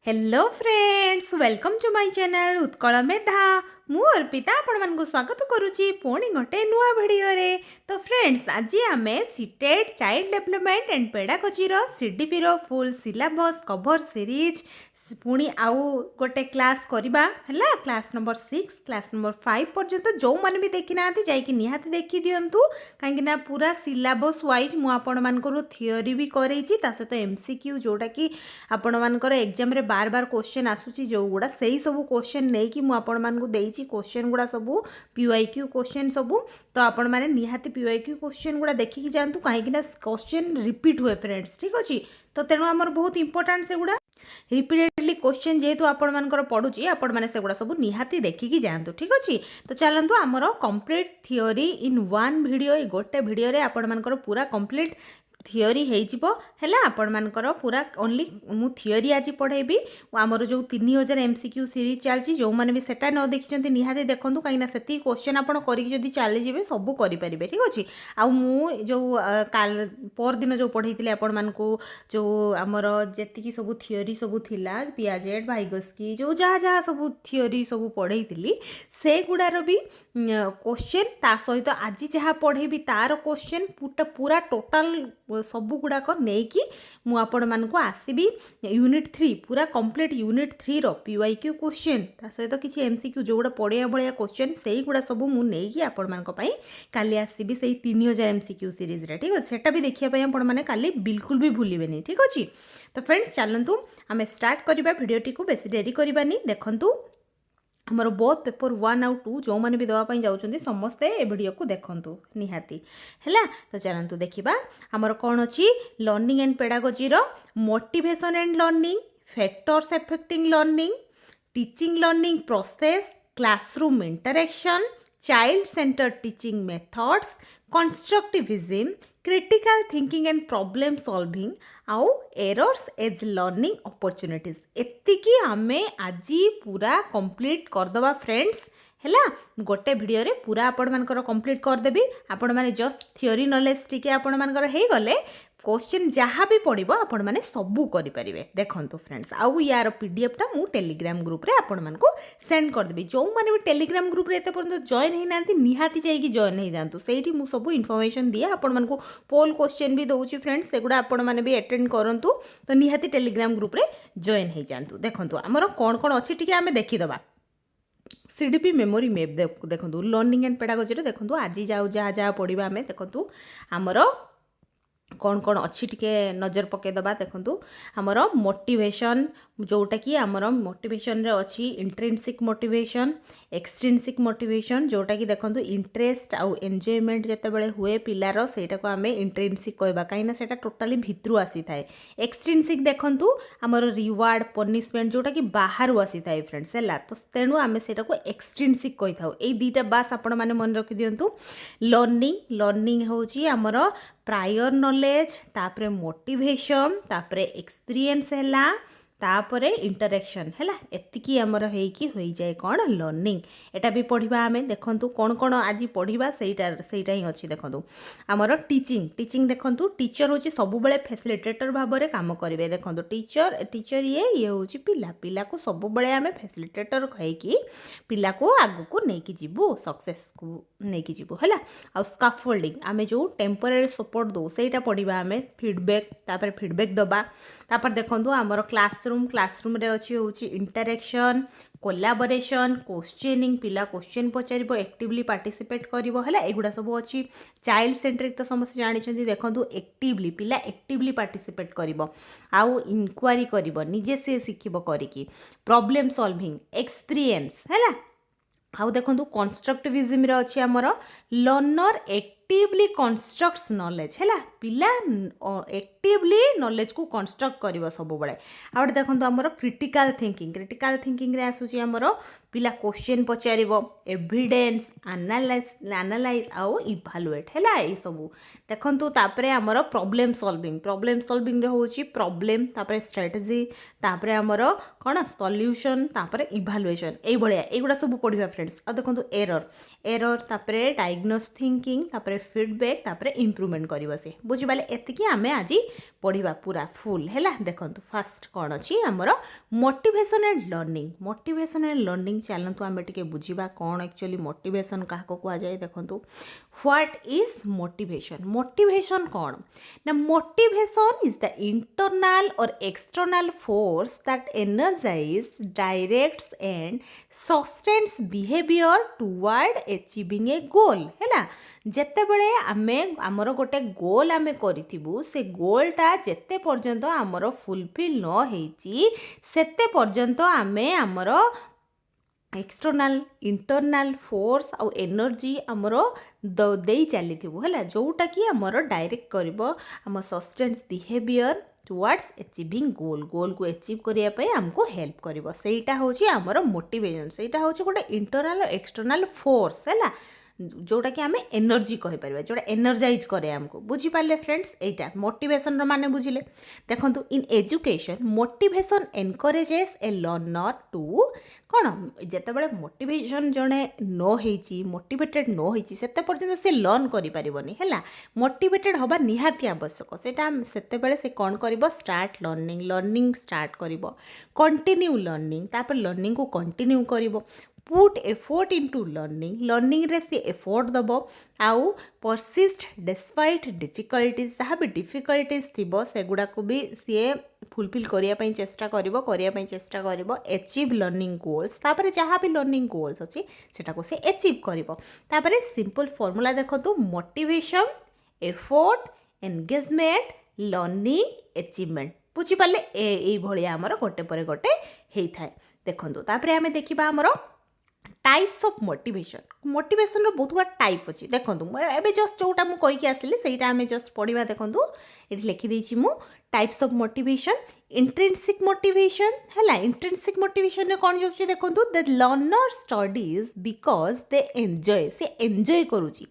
Hello friends welcome to my channel Utkal Medha मु अर्पिता आपण मानकु स्वागत करुची पुणी गोटे नुआ वीडियो रे। तो फ्रेंड्स आज आम CTET child development and pedagogy रो सीडीपी रो फुल सिलेबस कवर सीरीज पुणी आउ गोटे क्लास करवा है क्लास नंबर 6 क्लास नंबर 5 पर्यंत जो मैंने भी देखी ना जाकि निहाती देखी दिंतु कहीं पूरा सिलेबस वाइज मुझे थियोरी भी करई सहित एमसीक्यू जोटा कि आपण मानकर एग्जाम रे बार बार क्वेश्चन आसूची जो गुड़ा से सब क्वेश्चन नहीं कि मुझे क्वेश्चन गुड़ा सब पीवाईक्यू क्वेश्चन सब तो आपण मैंने निहाती पीवाईक्यू क्वेश्चन गुड़ा देखिकी जातु कहीं क्वेश्चन रिपीट हुए फ्रेंड्स ठीक अच्छे। तो तेणु आमर बहुत इंपोर्टाट से गुड़ा रिपीटेडली क्वेश्चन जेहेतु आपण मानकर पड़ुची आपण माने सेगुड़ा सब निहाती देखिकी जातु ठीक अच्छे। तो चलतु आमर complete theory in one video गोटे वीडियो रे आपण मानकर पूरा कंप्लीट थियोरी है आपण मानकर पूरा ओनली मु थियोरी आज पढ़ेबी आमर जो 3000 एमसीक्यू सीरीज चलती जो मैंने भी सेटा न देखी निहाती देखूँ कहीं से क्वेश्चन आपड़ करी चलीजे सब करेंगे ठीक अच्छे। आउ मु जो काल पर दिन जो पढ़े आपण मानकु जो आमर जी सब थियोरी सब थिला पियाजेट भाइगस्की जो जहाँ जहाँ सब थियोरी सब पढ़े से गुड़ार भी क्वेश्चन ता सहित आज जहाँ पढ़ेबी तार क्वेश्चन पूरा टोटाल सब गुड़ाक नहीं मुझे मानक आसबि यूनिट 3 पूरा कंप्लीट यूनिट 3 रो पीवाईक्यू क्वेश्चन ता सहित किसी एमसीक्यू जो गुड़ा पढ़िया भाया क्वेश्चन से गुड़ा सब मुझे आपण मानी काली आसबि से 3000 एमसीक्यू सीरीज रे ठीक अच्छे। सेटा भी देखापी आपण मैंने काली बिल्कुल भी भूलिबेनी ठीक अच्छे। तो फ्रेंड्स चलतु आम स्टार्ट करवा भिडियोटी को बेसी डेरी करवानी देखंतु आमर बोथ पेपर 1 आउ 2 जो मैंने भी देवाई जाऊँच समस्ते ए वीडियो को देखंतु निहाती है। तो चलतु देखा आमर कौन अच्छी लर्निंग एंड पेडागोजी रो motivation and learning factors affecting learning teaching learning process classroom interaction child center teaching methods constructivism critical thinking and problem solving आउ एरर्स एज लर्निंग अपॉर्चुनिटीज एतिकी आमे आज पूरा कंप्लीट करदबा फ्रेंड्स है गोटे वीडियो रे पूरा आपण मानकर कंप्लीट करदेबी। आपण माने जस्ट थियोरी नॉलेज टिके आपण मानकर हे गले क्वेश्चन जहाँ भी पड़ो आपण मैंने सबू करेंगे देखंतु फ्रेंड्स। आउ यार पीडीएफ टा मु टेलीग्राम ग्रुप रे आपण मानको सेंड करदेबी जो मैंने भी टेलीग्राम ग्रुप रे एते पर्यंत जॉइन होई नांती निहाती जाइकी जॉइन हो जातु सेठी मु सब इनफॉरमेशन दिए आपण मानको पोल क्वेश्चन भी दउची फ्रेंड्स सेगुडा आपण माने भी अटेंड करंतु तो निहाती टेलीग्राम ग्रुप रे जॉइन हो जातु। देखंतु हमर कोन कोन अछि टिके आमे देखि दबा सीडीपी मेमोरी मैप देखंतु लर्निंग एंड पेडागोजी रे देखंतु आज जाऊ जहाँ जहाँ पढ़ा आमे देखंतु हमर कौन कौन अच्छी टिके नजर पकईदबा देखंतु हमर मोटिवेशन जोटा कि आमर मोटिवेशन रे अच्छी इंट्रिंसिक मोटिवेशन एक्सट्रिंसिक मोटिवेशन जोटा कि देखंतु इंटरेस्ट आउ एंजॉयमेंट जते बेले हुए पिलार सेटा को आमे इंट्रिंसिक कहबा काईना सेटा टोटाली भितरु आसी थाए। एक्सट्रिंसिक देखंतु हमर रिवार्ड पनिशमेंट जोटा कि बाहरु आसी थाए फ्रेंड्स है तो तेणु आमे सेटा को एक्सट्रिंसिक कहि थाउ ए दीटा बास आपण माने मन रखि दियंतु। लर्निंग होची हमर प्रायर नॉलेज तापरे मोटिवेशन तापरे एक्सपीरियंस हैला तापरे इंटरेक्शन है एतिकी आमर हो जाए कौन लर्निंग एटा भी पढ़ा आमे देखंतु कौन कौन आज पढ़ा सेटा ही अच्छी देखंतु आमर टीचिंग देखंतु टीचर होची सब बेले फैसिलिटेटर भाव में काम करेंगे देखंतु टीचर ये होची पिला को सब बेले आमे फैसिलिटेटर कहीकि पिला को आगु को लेकिन जीवु सक्सेस को लेकिन जीवु है। आ स्काफोल्डिंग आमे जो टेम्पररी सपोर्ट दो सेटा पढ़ा आमे फीडबैक तापर फीडबैक दबा तापर देखंतु आमर क्लासरूम रे अच्छी होची इंटरेक्शन कोलाबोरेशन क्वेश्चनिंग पिला क्वेश्चन पचारिबो एक्टिवली पार्टिसिपेट करिवो हैला एगुडा सब अच्छी। चाइल्ड सेंट्रिक तो समस्त जानिछन्ती देखंतु एक्टिवली पिला एक्टिवली पार्टिसिपेट करिवो आउ इंक्वारी करिवो निजे से सिखिबो करिकी प्रॉब्लम सॉल्विंग एक्सपीरियंस हैला। आउ देखंतु कंस्ट्रक्टिविज्म रे अच्छी हमर लर्नर एक्टिवली कंस्ट्रक्ट्स नॉलेज हैला पिला एक्टिवली नॉलेज को कंस्ट्रक्ट करिवो सब बेले। आ देखंतु हमर क्रिटिकल थिंकिंग रे आसुची हमर पिला क्वेश्चन पचारिबो एविडेंस एनालाइज आउ इभालुएट हैला ए सब देखंतु तापरे हमर प्रॉब्लम सॉल्विंग रे होची प्रॉब्लम तापरे स्ट्रेटजी तापरे हमर कोन सॉल्यूशन तापरे इभालुएशन ए भलिया एगुडा सब पढिबा फ्रेंड्स। आ देखंतु एरर तापरे डायग्नोस थिंकिंग तापरे फीडबैक तापर इम्प्रूवमेंट करिवो से बुझिबाले एतिकी आमे आज पढ़िबा पूरा फुल हैला देखंतु फास्ट कोन अछि हमर मोटिवेशन एंड लर्निंग चलंतु आमे टिके बुझिबा कोन एक्चुअली मोटिवेशन काहको कुआ जाय देखंतु व्हाट इज मोटिवेशन कौन ना motivation is the internal or external force that energises directs and sustains behaviour toward achieving a goal है जेते बड़े आमे आमर गोटे गोल आमे करिथिबु से गोलटा जेते पर्यंत आमर फुलफिल न हेची सेते पर्यंत आमे आमर एक्सटर्नल इंटरनल फोर्स आउ एनर्जी आमर दे चली है जोटा कि आमर डायरेक्ट कर आम सस्टेन्स बिहेवियर टुवर्ड्स अचीविंग गोल को अचीव करने आमको हेल्प कर सहीटा हूँ आमर मोटिवेशन सहीटा हूँ गोटे इंटरनल और एक्सटर्नल फोर्स है जोटा कि आम एनर्जी कहीपर जोटा एनर्जाइज करे आमको बुझीपारे फ्रेंड्स यहाँ मोटिवेशन माने बुझिले देखो in education motivation encourages a learner to कौन जिते बड़े मोटिवेशन जड़े नई मोटिवेटेड नई से पर्यटन से लर्न करें है मोटिवेटेड हवा निहाती आवश्यक से कौन कर स्टार्ट लर्निंग स्टार्ट कर कंटिन्यू लर्निंग को कंटिन्यू कर पुट एफोर्ट इनटू लर्निंग रे से एफोर्ट दब आउ परसिस्ट डिस्पाइट डिफिकल्टीज जहाँ भी डिफिकल्टीज थी से गुड़ाक भी सी फुलफिल करने चेष्टा कर अचीव लर्निंग गोल्स तापर जहाँ भी लर्निंग गोल्स अच्छी सेटा से अचीव कर सिंपल फॉर्मूला देखो motivation effort engagement learning achievement बुझीपारे ये आमर गोटे पर गोटे होता है देखो तापर आम देखा आमर टाइप्स ऑफ मोटिवेशन रो बहुत गुड़ा टाइप अच्छी देखो एबे जस्ट जोटा मु कहीकि आसली सेटा आमे जस्ट पढ़िबा देखो ये लिखी देछि मु types of motivation intrinsic motivation है इंट्रिंसिक मोटिवेशन कौन जाऊँ देखो the learner studies because they enjoy से एंजॉय करुच्ची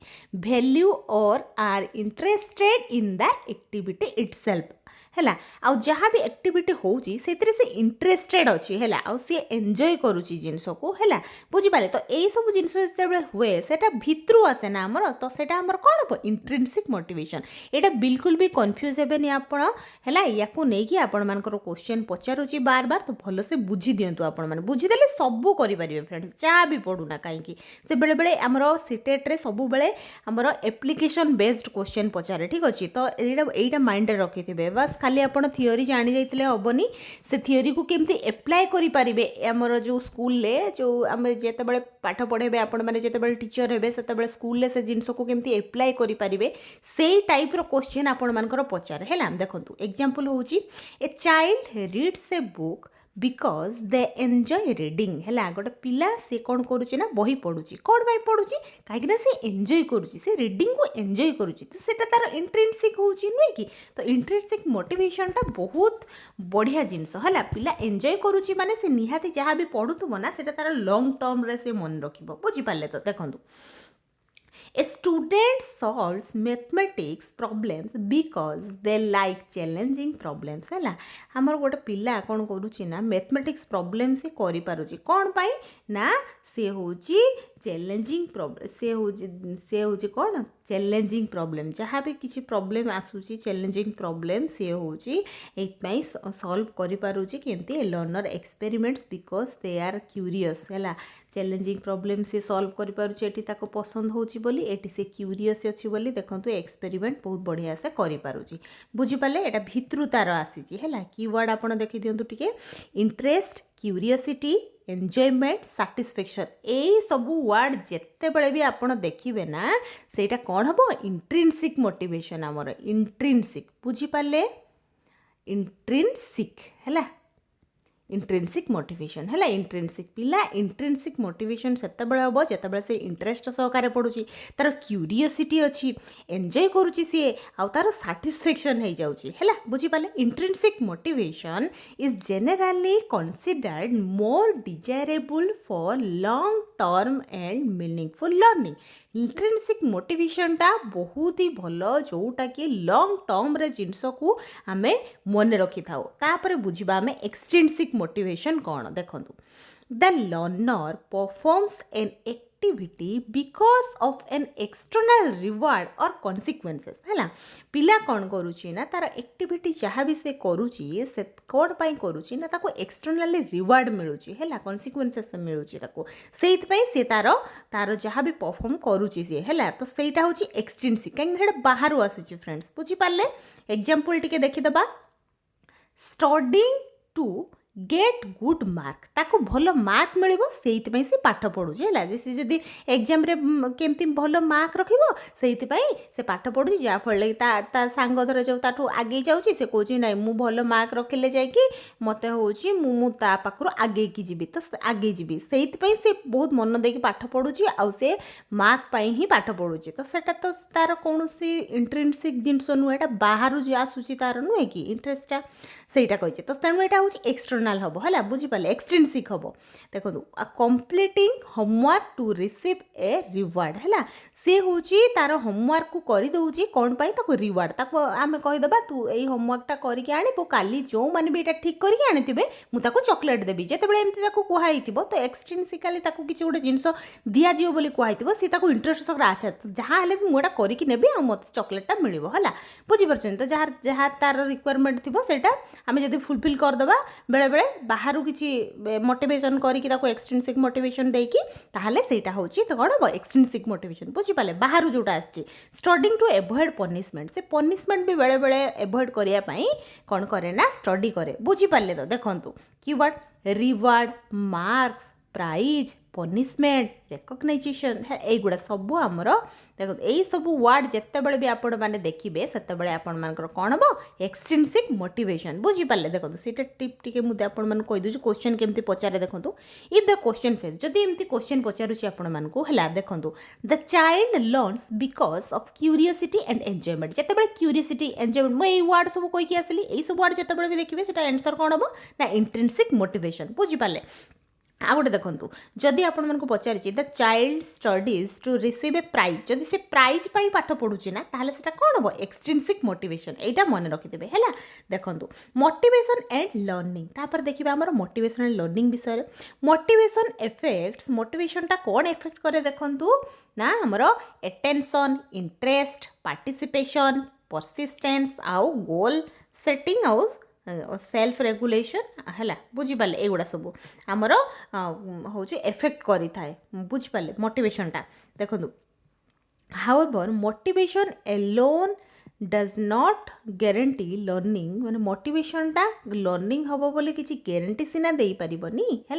वैल्यू और are interested in the activity itself है आउ जहाँ भी एक्टिविटी होची से इंटरेस्टेड अच्छी है आउ सी एंजॉय करुच्ची जिनस को है बुझीपारे तो यही सब जिन जो हुए सेटा भित्रु आसे ना आमर तो सेटा आमर कौन हम इंट्रिंसिक मोटिवेशन यहाँ बिल्कुल भी कन्फ्यूज हेबेनि आपण है या नहीं आपण मानकर क्वेश्चन पचारुची बार बार तो भल से बुझी दिंतु आपण मैंने बुझीदे सबू करेंगे फ्रेंड्स जहाँ भी पढ़ुना कहीं से बेले बेले आमर सीटेट रे सब बेले आमर एप्लिकेशन बेस्ड क्वेश्चन पचारे ठीक अच्छे तो यहाँ माइंड रखी थे बस खाली आपण थियोरी जानी जाइतले हबनी से थियोरी को केमती एप्लाई करि पारिबे हमर जो स्कूल ले जो हम जेते बळे पाठ पढेबे आपण माने जेते बळे टीचर हेबे सेते बळे स्कूल ले से जिंस को केमती एप्लाई करि पारिबे सेही टाइप रो क्वेश्चन आपण मानकर पचार हैला देखंतु एग्जांपल होउची a child reads a book because they enjoy reading है गोटे पिला से कौन करुच्ची ना बही पढ़ुची कौन पाई पढ़ुची कहीं से एंजॉय करुच्ची से रीडिंग को एंजॉय करुच्ची तो सेटा तार इंट्रिंसिक होउची नुहे कि तो इंट्रिंसिक मोटिवेशन टा बहुत बढ़िया जिनस है पिला एंजॉय करुच्ची माने से निहाती जहाँ भी पढ़ुथबो ना सेटा तार लॉन्ग टर्म रे से मन रखिबो बुझिपारले तो देखंतु A student solves mathematics problems because they like challenging problems है हमर गोटे पिला कौन करुच्ची ना मैथमेटिक्स प्रॉब्लम से करि पारुची कौन पाई ना से होची चैलेंजिंग प्रॉब्लम से होची कौन चैलेंजिंग प्रॉब्लम जहाँ भी किसी प्रॉब्लम आसूची चैलेंजिंग प्रॉब्लम से होची एतपाई सॉल्व करि पारुची केमती learner experiments because they are curious है चैलेंजिंग प्रॉब्लम से सॉल्व करि पारुची एटी ताको पसंद होची बोली एटी से क्यूरियस अछि बोली देखंतु एक्सपेरिमेंट बहुत बढ़िया से करि पारुची बुझी पाले एटा भित्रु तार आसीची हैला कीवर्ड आपण देखि दियंतु टिके इंटरेस्ट क्यूरियोसिटी एंजॉयमेंट सैटिस्फैक्शन यही सबू वर्ड जिते बड़े भी आप देखिए ना सेटा कौन हम इंट्रिंसिक मोटिवेशन आमर इंट्रिंसिक बुझीपारे इंट्रिंसिक है इंट्रिंसिक मोटिवेशन है इंट्रिंसिक पिला इंट्रिंसिक मोटिवेशन सेते हम जिते से इंटरेस्ट सहकार पड़ुची तार क्यूरियोसिटी अच्छी एंजॉय करुच्ची सी आउ तार साटिस्फैक्शन हो जाऊँगी है बुझीपारे intrinsic motivation is generally considered more desirable for long term and meaningful learning intrinsic motivation टा बहुत ही भल जोटा कि लॉन्ग टर्म रे जिनस को आम मन रखी था तापर बुझा आम एक्सट्रिंसिक मोटिवेशन कौन देखो the learner performs an activity because of an external reward और कॉन्सिक्वेंसेस है पिला कौन करुच्ची ना तार एक्टिविटी जहाँ भी से करुच्ची से कौन पाई करुच्ची ना ताको एक्सटर्नली रिवार्ड मिलूची है कॉन्सिक्वेंसेस मिलूची ताको सेइथपाई से तार तार जहाँ भी परफॉर्म करुच्ची सी है तो सेटा होची एक्सट्रिंसिक कहीं बाहर आसूची फ्रेंड्स बुझी पारे एग्जांपल टिके देखिदबा studying to get good mark ताको भल मार्क मिल से पाठ पढ़ुचे है सी जदि एग्जाम केमती भल मार्क रखिबो से पाठ पढ़ुची जहाँफल ता सांग धर जो ताठू आगे जाऊँगी से कौच ना मु भल मार्क रखिले जाकि मत हूँ ता पाखर आगे की जीवी तो आगे जीवी से बहुत मन देकी पाठ पढ़ुची आउ से मार्क पाई ही पाठ पढ़ुची तो सेटा तो तार कौन सी इंट्रिंसिक जिनस नुहे बाहर जो आसूची तार नुहे कि इंटरेस्टा सेटा कही तो तेणु यहाँ हूँ एक्सटर्नाल हम है बुझीपारे एक्सट्रिंसिक हम देखो completing homework to receive a reward है सी हूँ तार होमवर्क को करदे कौन पाई ताको रिवार्ड ताको आम कहीदे तू यही होमवर्कटा करके आणबू काली जो मैंने भी यहाँ ठीक करके आनी मुझे चॉकलेट देवी जिते एमती कहुई तो एक्सट्रिंसिकाली किसी गोटे जिनस दिज्व बोली कहुई सी इंटरेस्ट सकर अच्छा तो जहाँ भी मुझे करके नेबी आ मत चॉकलेटा मिल है बुझीपार तो जहाँ जहाँ तार रिक्वायरमेंट थी सेटा आम जब फुलफिल करदे बेले बेले बाहर किसी मोटिवेशन करके एक्सट्रिंसिक मोटिवेशन देकी ताहले सेटा होची तो कौन हम एक्सट्रिंसिक मोटिवेशन बुझीपारे बाहर जोटा आसी स्टडिंग टू एवॉइड पनिशमेंट से पनिशमेंट भी बेले बेले एवॉइड करने कौन करे ना स्टडी करे बुझीपारे तो देखंतु keyword reward marks prize punishment recognition है यहीगुड़ा सब आमर देखो यही सब वर्ड जिते बड़े भी आपण मैंने देखिए से आपण मान कौन हम एक्सट्रिंसिक मोटिवेशन बुझीपारे देखो सीटा टिप टी मुझे आपको कहीदे क्वेश्चन केमती पचारे देखो इफ द क्वेश्चन से जदि एमती क्वेश्चन पचारूँ आपण मानक है देखो the child learns because of curiosity and enjoyment जिते क्यूरियोसिटी एंजॉयमेंट मुझे वर्ड सब कहीकि आसली यही सब वर्ड जिते भी देखिए से आंसर कौन हम ना इंट्रिंसिक मोटिवेशन बुझीपारे आ गोटे देखूँ जदि आपण पचारि the child studies to receive a prize जदि से प्राइज पाई पाठ पढ़ुची ना ताहले सेटा कौन हम एक्सट्रिंसिक मोटिवेशन एटा मन रखिदेवे है देखूँ मोटिवेशन एंड लर्निंग तापर देखिए आमर मोटिवेशन एंड लर्निंग विषय मोटिवेशन इफेक्ट्स मोटिवेशनटा कौन इफेक्ट करे देखूँ ना आमर एटेंशन इंटरेस्ट पार्टिसिपेशन परसिस्टेंस आउ गोल सेटिंग आउ सेल्फ रेगुलेशन है बुझीपारे एगुड़ा सब आमर हूँ एफेक्ट करि थाए बुझीपारे मोटिवेशनटा देखो however motivation alone does not guarantee learning माने मोटिवेशनटा लर्निंग हम बोली किसी गारंटी सीना दे पारिबनी है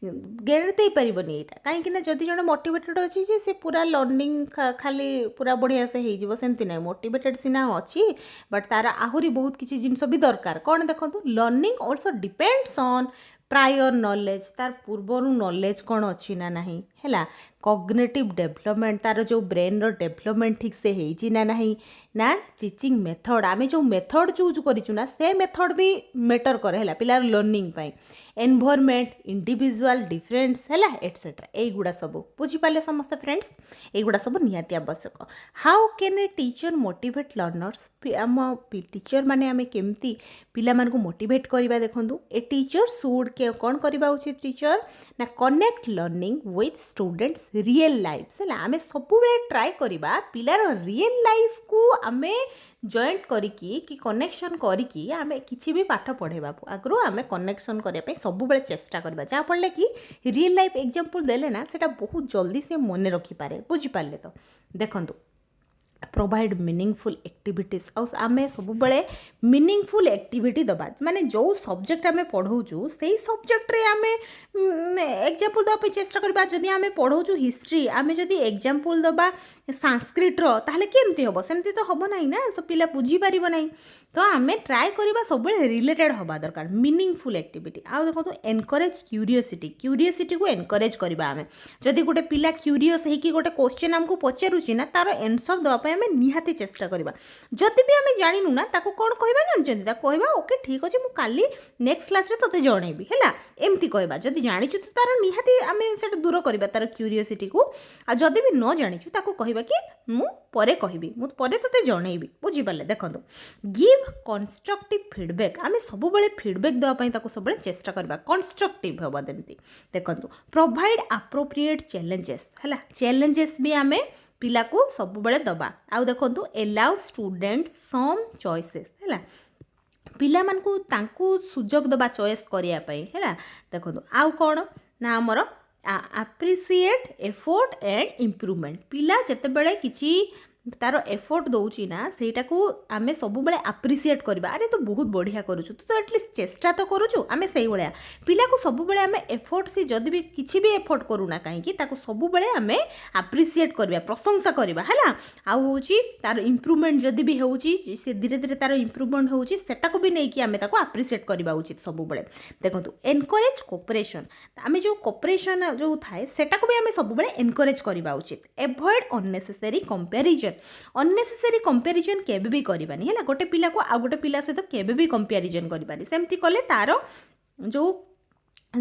गारंटी दे पारिबनी एटा कहीं जदि जन मोटिवेटेड अच्छी से पूरा लर्निंग खाली पूरा बढ़िया से हो सेमती ना मोटिवेटेड सीना अच्छी बट तार आहुरी बहुत किसी जिनस भी दरकार कौन देखो learning also depends on prior knowledge तार पूर्वर नॉलेज कौन अच्छी ना नहीं है कॉग्निटिव डेवलपमेंट तार जो ब्रेन रो डेवलपमेंट ठीक से है ना नहीं ना टीचिंग मेथड आम जो मेथड चूज करूँ से मेथड भी मैटर करे है पिलार लर्निंग पाई एनवायरनमेंट इंडिविजुअल डिफरेंस है एटसेट्रा यहीगुड़ा सब बुझीपारे समस्त फ्रेंड्स यहीगुड़ा सब निहाती आवश्यक how can a teacher motivate learners आम टीचर माने आम केमती पिला मानकु मोटिवेट करवा देखूँ ए टीचर शुड के कौन करवा उचित टीचर ना connect learning with students real life है आम सब ट्राए करवा पिलार रियल लाइफ को आम जॉइंट करिकी कि कनेक्शन करिकी आमे किछि भी पाठ पढ़ेबा आगरो आमे कनेक्शन करने सब बेले चेष्टा करबा जहाँ फल कि रियल लाइफ एग्जांपल देले ना सेटा बहुत जल्दी से मन रखी पारे बुझीपारे तो देखंतु प्रोवाइड मीनिंगफुल एक्टिविटीज आम सब बेले मीनिंगफुल एक्टिविटी दबा माने जो सब्जेक्ट आम पढ़ाऊँ से सब्जेक्ट रे आम एग्जांपल दबा चेष्टा करबा जदि आम पढ़ाऊँ हिस्ट्री आम जदि एग्जांपल दबा संस्कृतर ताहले केमती हम सेमती तो हम ना ना सब पिला बुझी पारिबो नहीं तो आम ट्राए करबा सब रिलेटेड हवा दरकार मीनिंगफुल एक्टिविटी आउ देखो एनकरेज क्यूरीयोसिटी को एनकरेज करबा आम जदि गोटे पिला क्यूरीयस है कि गोटे क्वेश्चन आमको पचारूची ना तार आंसर दवा आमे निहाती चेष्टा करबा जदि भी आमे जानिनु ना ताको कोन कहबा जानचंती ताको कहबा ओके ठीक अछि मु काली नेक्स्ट क्लास रे तते जणैबी हैला एमती कहबा जदि जानिछु त तार निहाती आमे सेट दूर करबा तार क्यूरियोसिटी को आ जदि भी न जानिछु ताको कहबा कि मु परे कहबी मु परे तते जणैबी बुझि पाले देखंतु गिव कंस्ट्रक्टिव फीडबैक आमे सब बेले फीडबैक देवा पई ताको सब बेले चेष्टा करबा कंस्ट्रक्टिव होबा देमती देखंतु प्रोवाइड एप्रोप्रिएट चैलेंजेस हैला चैलेंजेस भी आमे पिला को सब बेले दबा आउ देखंतु एलाउ स्टूडेंट सम चॉइसेस हैला पिला मानकु तांकु सुजोग दबा चॉइस करिया पई हैला देखंतु आउ कोन ना हमर एप्रिशिएट एफोर्ट एंड इम्प्रूवमेंट पिला जते बेले किछि तार एफोर्ट दौची ना सेटा को आमे सब बेले एप्रिशिएट करबा अरे तू बहुत बढ़िया करूछु तू तो एटलीस्ट चेष्टा तो करूछु आमे सही बेले पिला को सब बेले आमे एफोर्ट से जदी भी किछि भी एफोर्ट करूना काहे कि ताको सब बेले आमे एप्रिशिएट करबा प्रशंसा करबा हैला आ होची तार इम्प्रूवमेंट जदी भी होची से धीरे धीरे तार इम्प्रूवमेंट होची सेटा को भी नै कि आमे ताको एप्रिशिएट करबा उचित सब बेले देखंतु एनकरेज कोऑपरेशन आमे जो कोऑपरेशन जो थाए सेटा को भी आमे सब बेले एनकरेज करबा उचित avoid unnecessary comparison unnecessary comparison केबे भी करबानी हैला गोटे पिला को आ गोटे पिला सहित केबे भी कंपैरिजन करबानी सेमती कले तारो जो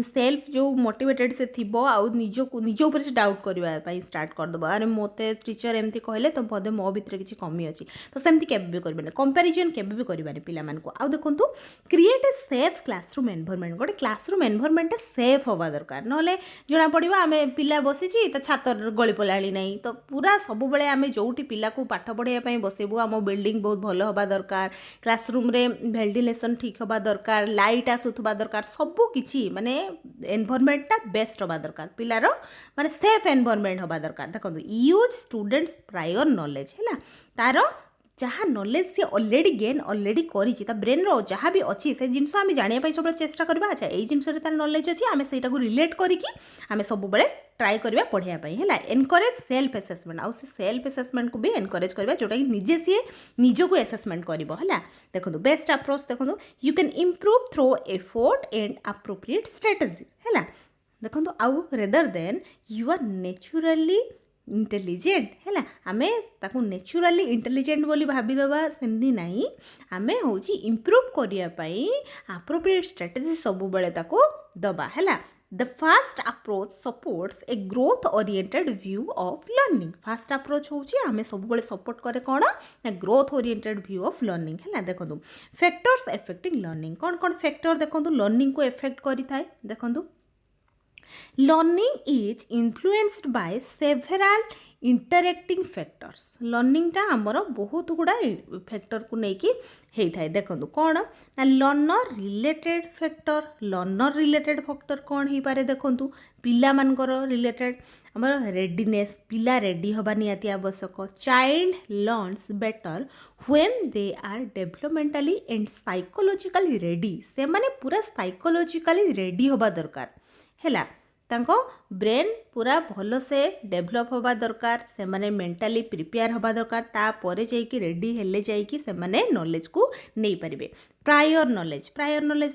सेल्फ जो मोटिवेटेड से थिबो आउ निज ऊपर से डाउट करबा स्टार्ट कर दबो अरे मोते टीचर एमती कहले तो पदे मो भितर किछि कमी अछि तो सेमती केबे भी करबानी कंपैरिजन केबे भी करबानी पिला मान को आउ देखंतु create a safe classroom environment गोटे क्लासरूम एनवायरनमेंट सेफ होबा दरकार नले जणा पड़िबा आमे पिला बसी छी त छात गळी पलाली नै तो पूरा सब बेले आमे जोटी पिला को पाठ पढिया पई बसेबु आम बिल्डिंग बहुत भलो होबा दरकार क्लासरूम रे वेंटिलेशन ठीक होबा दरकार लाइट आसुथबा दरकार सब किछि माने एनवायरनमेंट टा बेस्ट होबा दरकार पिलारो माने सेफ एनवायरनमेंट होबा दरकार देखो यूज स्टूडेंट्स प्रायर नॉलेज हैला तारो जहाँ नॉलेज से ऑलरेडी गेन ऑलरेडी करिछि ता ब्रेन रो जहाँ भी अच्छी से जिनस आमे जानिया पई सब चेष्टा करबा अच्छा एई जिनस रे तार नॉलेज अछि आमे सेटा को रिलेट करिकि आमे सब बेले ट्राई करबा पढिया पई हैला एनकरेज सेल्फ असेसमेंट आउ से सेल्फ असेसमेंट को भी एनकरेज करबा जोटा कि निजे से निजो को असेसमेंट करबो हैला देखो बेस्ट अप्रोच देखो you can improve through effort and appropriate strategy हैला देखो आउ rather than you are naturally intelligent है आमे ताको नेचुरली इंटेलिजेंट बोली भाभी दबा सेमती नहीं आमे होची इंप्रूव करिया पई एप्रोप्रिएट स्ट्रेटजी सब बेले ताको दबा हैला the fast approach supports a growth oriented view of learning fast approach होची आमे सब बेले सपोर्ट करे कोन ना growth oriented view of learning हैला देखंतु फैक्टर्स अफेक्टिंग लर्निंग कोन कोन फैक्टर देखंतु लर्निंग को इफेक्ट करि थाए देखंतु learning is influenced by several interacting factors learning टा हमर बहुत गुड़ा फैक्टर को लेकिन होता है देखो कौन ना लर्नर रिलेटेड फैक्टर कौन हो पारे देखु पिला मानकर रिलेटेड हमर रेडीनेस पिला रेडी हवा निहाती आवश्यक child learns better when they are developmentally and psychologically ready से माने पूरा साइकोलॉजिकली रेडी हवा दरकार हैला तांको ब्रेन पूरा भलो से डेवलप होबा दरकार से माने मेंटली प्रिपेयर होबा दरकार तापरे जाइकी रेडी हेले जाइकी से माने नॉलेज को नहीं परिबे प्रायर नॉलेज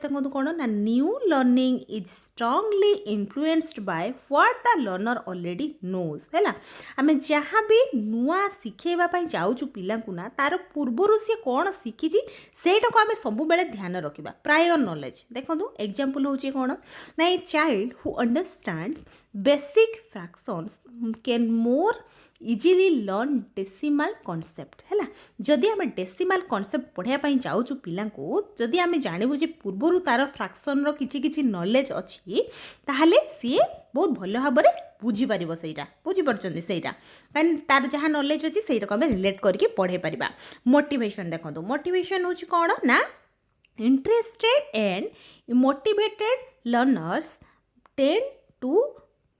देखो कौन ना new learning is strongly influenced by what the learner already knows हैला आमे जहाँ भी नुआ शिखेबा पई जाउछु पिला को ना तार पूर्वरु से कौन शिखिछि सेटा को आमे सब बेले ध्यान रखिबा प्रायर नॉलेज देखो एग्जांपल होची कौन ना a child who understands basic fractions can more easily learn decimal concept है जदि आम डेसिमाल कॉन्सेप्ट पढ़ाई पाई जाऊँ पिला जदि आम जानबू जे पूर्वर तार फ्रैक्शन रो किछि नॉलेज अच्छी ताहले सी बहुत भल भाव में बुझीपार से बुझीपार सेटा कहीं तार जहाँ नॉलेज अच्छी से आम रिलेट करके पढ़े पार मोटिवेशन देखो मोटिवेशन हूँ कौन ना interested and motivated learners tend to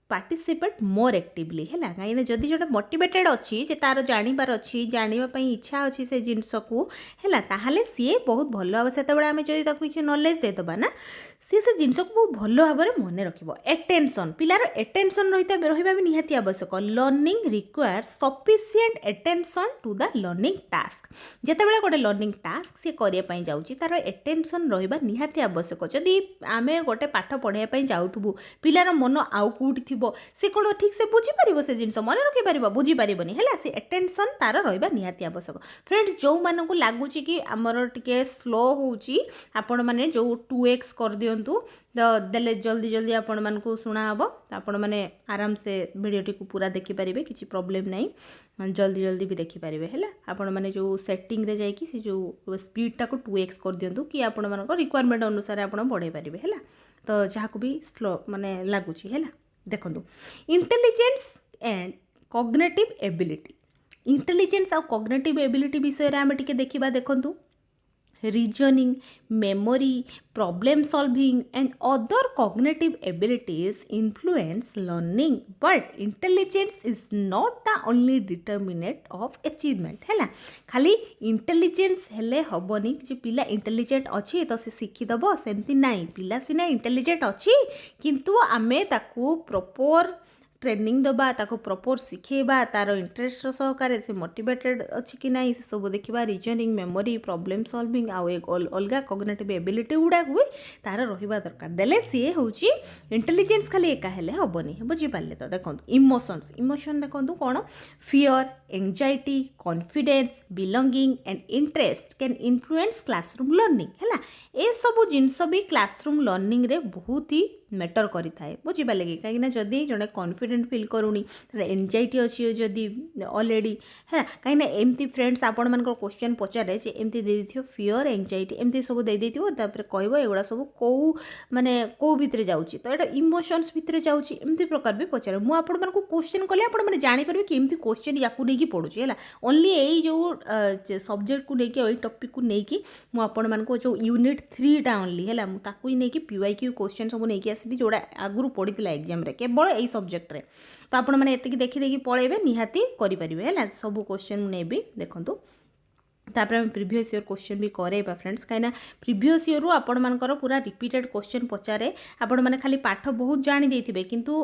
participate more actively है कहीं जदि जो मोटिवेटेड अच्छी जे तार जानिबार अच्छी जानापी इच्छा अच्छी से जिनस को है ताहले सी बहुत भल भाव से आम जब किसी नॉलेज देदेबा ना से जिनस को बहुत भल भाव में मन रखिब। एटेंशन पिलार एटेंशन रहा भी निहाती आवश्यक। Learning require sufficient attention to the learning task. जितेबाला गोटे लर्निंग टास्क सी करने जाऊँगी तार एटेंशन रहा निहाती आवश्यक। जदि आम गोटे पाठ पढ़ाई जाऊँ पिलार मन आउ कौटी थी सी कौन ठीक से बुझीपर से जिन मन रखिपर बुझीपारनी है सी एटेंशन तार रहा निहाती आवश्यक। फ्रेंड्स जो मानक लगुच कि आमर टे स्लो होची आपण मैंने जो 2x कर दिंतु तो देले जल्दी जल्दी आपण मानक शुणा हम आपण मैंने आराम से भिडटी को पूरा देखिपारे किसी प्रोब्लेम नहीं जल्दी जल्दी भी देखिपारे है आपण मैंने जो सेटिंग रे जाइए से जो स्पीडटा को 2x कर दिंतु कि आपण मानक रिक्वायरमेंट अनुसार आप बढ़ाई पारे है तो जहाँ को भी स्लो माने लगुच है देखो intelligence and cognitive ability. Intelligence और कॉग्निटिव एबिलिटी विषय आम टिके देखा देखु reasoning memory problem solving and other cognitive abilities influence learning but intelligence is not the only determinate of achievement है खाली इंटेलिजेंस हेले हबनी जे पिला इंटेलिजेंट अच्छी तो से शिखीदेव सेमती नाई पिला सीना इंटेलिजेंट अच्छी किंतु आमे ताकू प्रॉपर ट्रेनिंग दबा ताको प्रॉपर शिखेबा तार इंटरेस्ट सहकार से मोटिवेटेड अच्छी कि ना से सब देखा रीजनिंग मेमोरी प्रॉब्लम सॉल्विंग आउ अलग कॉग्निटिव एबिलिटी गुड़ा हुए तार रहा दरकार देले सी हूँ इंटेलिजेंस खाली एका हेले हेनी बुझीपारे। तो देखो इमोशंस इमोशन देखो कौन fear anxiety confidence belonging and interest can influence classroom learning है ए सब जिनस भी क्लासरूम लर्निंग रे बहुत ही मैटर करि थाए बुझीपारे कि कहीं जदि जड़े कॉन्फिडेंट फिल करूनी एंजाइटी अच्छी जदि ऑलरेडी है कहीं एमती फ्रेंड्स आपण मान क्वेश्चन पचारे जे एमती दे देथियो फियर एंजाइटी एमती सब दे देथियो तापर कहबो एगुडा सब को माने को भितरे जाउची तो एटा इमोशंस भितरे जाउची एमती प्रकार भी पचारे मु आपण मान को क्वेश्चन कले आपण माने जानि परबे कि एमती क्वेश्चन याकू नै कि पढुची हैला ओनली एई जो सब्जेक्ट को नै कि एई टॉपिक को नै कि मु आपण मान को जो यूनिट 3 टा ओनली हैला मु ताकू ही नै कि पीवाईक्यू क्वेश्चन सब नै कि आसी जोड़ा आगुरी पड़ता एग्जाम रे केवल यही सब्जेक्ट रे तो आपण मैंने एतिकी देखी देखी पळेबे निहाती करि परिबे हैला सब क्वेश्चन नेबी देखंतु तापर हम प्रीवियस ईयर क्वेश्चन भी करेबा फ्रेंड्स कहीं प्रीवियस ईयर रु आपण मानकर पूरा रिपीटेड क्वेश्चन पचारे आपण माने खाली पाठ बहुत जानी देथिबे किंतु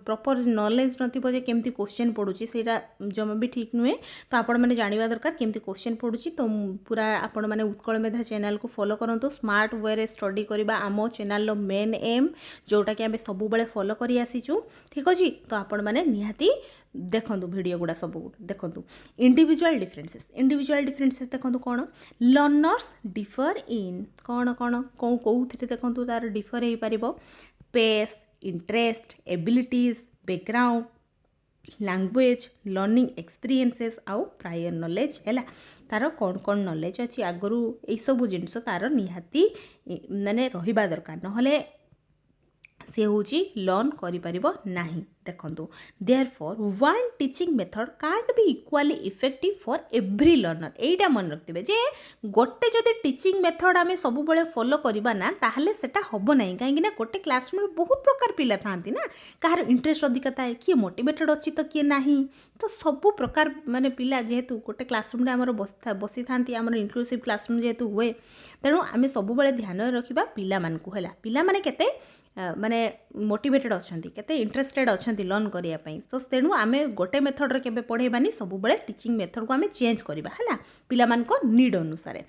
प्रॉपर नॉलेज नथिबो जे केमती क्वेश्चन पडुची सेटा जमा भी ठीक नुहे तो आपण माने जानिबा दरकार केमती क्वेश्चन पडुची तो पूरा आपण माने उत्कल मेधा चैनल को फॉलो करंतु स्मार्ट वे रे स्टडी करबा आमो चैनल लो मेन एम जोटा कि आमे सब बेले फॉलो करी आसीचु ठीक अछि तो आपण माने निहाती देखंतु वीडियो गुड़ा सब देखंतु इंडिविजुअल डिफरेंसेस देखंतु कौन लर्नर्स डिफर इन कौन कौन कौ कौथिरे देखंतु तार डिफर हो पारिबो pace interest abilities background language learning experiences आउ प्रायर नॉलेज है तार कौन कौन नॉलेज अच्छी आगरू ये सब जिनस तार निहाती माने रहिबा दरकार नहले से हूँ लर्न करें देखो therefore one teaching method can't be equally effective for every learner एटा मन रखते जे गोटे जदि टीचिंग मेथड आम सब बेले फॉलो करबा ना ताहले सेटा हबो नहीं कहीं गोटे क्लासरूम बहुत प्रकार पिला थांती ना कहार इंटरेस्ट अधिक थाए किए मोटिवेटेड अच्छी तो किए नहीं तो सब प्रकार माने पिला जेहेतु गोटे क्लासरूम रे हमर बसी थांती हमर इंक्लूसिव क्लासरूम जेहेतु हुए तेणु आम सब बेले ध्यान रखिबा पिला मानकु हैला पिला माने केते माने मोटिवेटेड अच्छा केते इंटरेस्टेड अच्छा लर्न करने तो तेणु आम गोटे मेथड के पढ़ेबानी सब बेले टीचिंग मेथड को आम चेंज करवा है पिला नीड अनुसार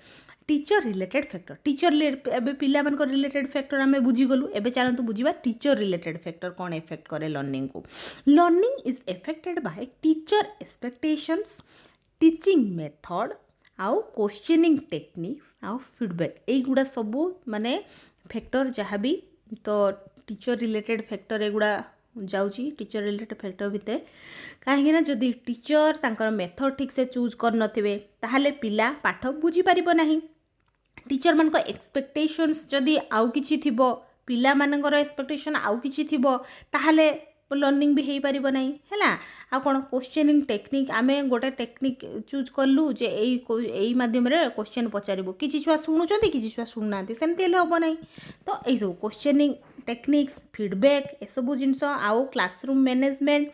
टीचर रिलेटेड फैक्टर टीचर एवं पिला रिलेटेड फैक्टर आम बुझीगलु एवं चलतु बुझा टीचर रिलेटेड फैक्टर कौन इफेक्ट करे लर्निंग को learning is affected by teacher expectations teaching method आउ क्वेश्चनिंग टेक्निक्स आउ फीडबैक यही सब माने फैक्टर जहाँ भी तो टीचर रिलेटेड फैक्टर एगुड़ा जाउची टीचर रिलेटेड फैक्टर भितर कहीं जदि टीचर तांकर मेथड ठीक से चूज कर नथिबे ताहले पिला पाठ बुझी परिबो नाही टीचर मान एक्सपेक्टेशंस जदि आउ किछि थिबो पिला मानकर एक्सपेक्टेशन आउ किछि थिबो ताहले लर्निंग भी हो पारिबो नाही हैला आ कोन क्वेश्चनिंग टेक्निक आमे गोटे टेक्निक चूज करलु जे एई माध्यम रे क्वेश्चन पचारिबो किछि छुआ सुनुचंती किछि छुआ सुननांती सेमति हेले होबो नाही तो एई सब क्वेश्चनिंग टेक्निक्स फीडबैक ए सब जिंस आउ क्लासरूम मैनेजमेंट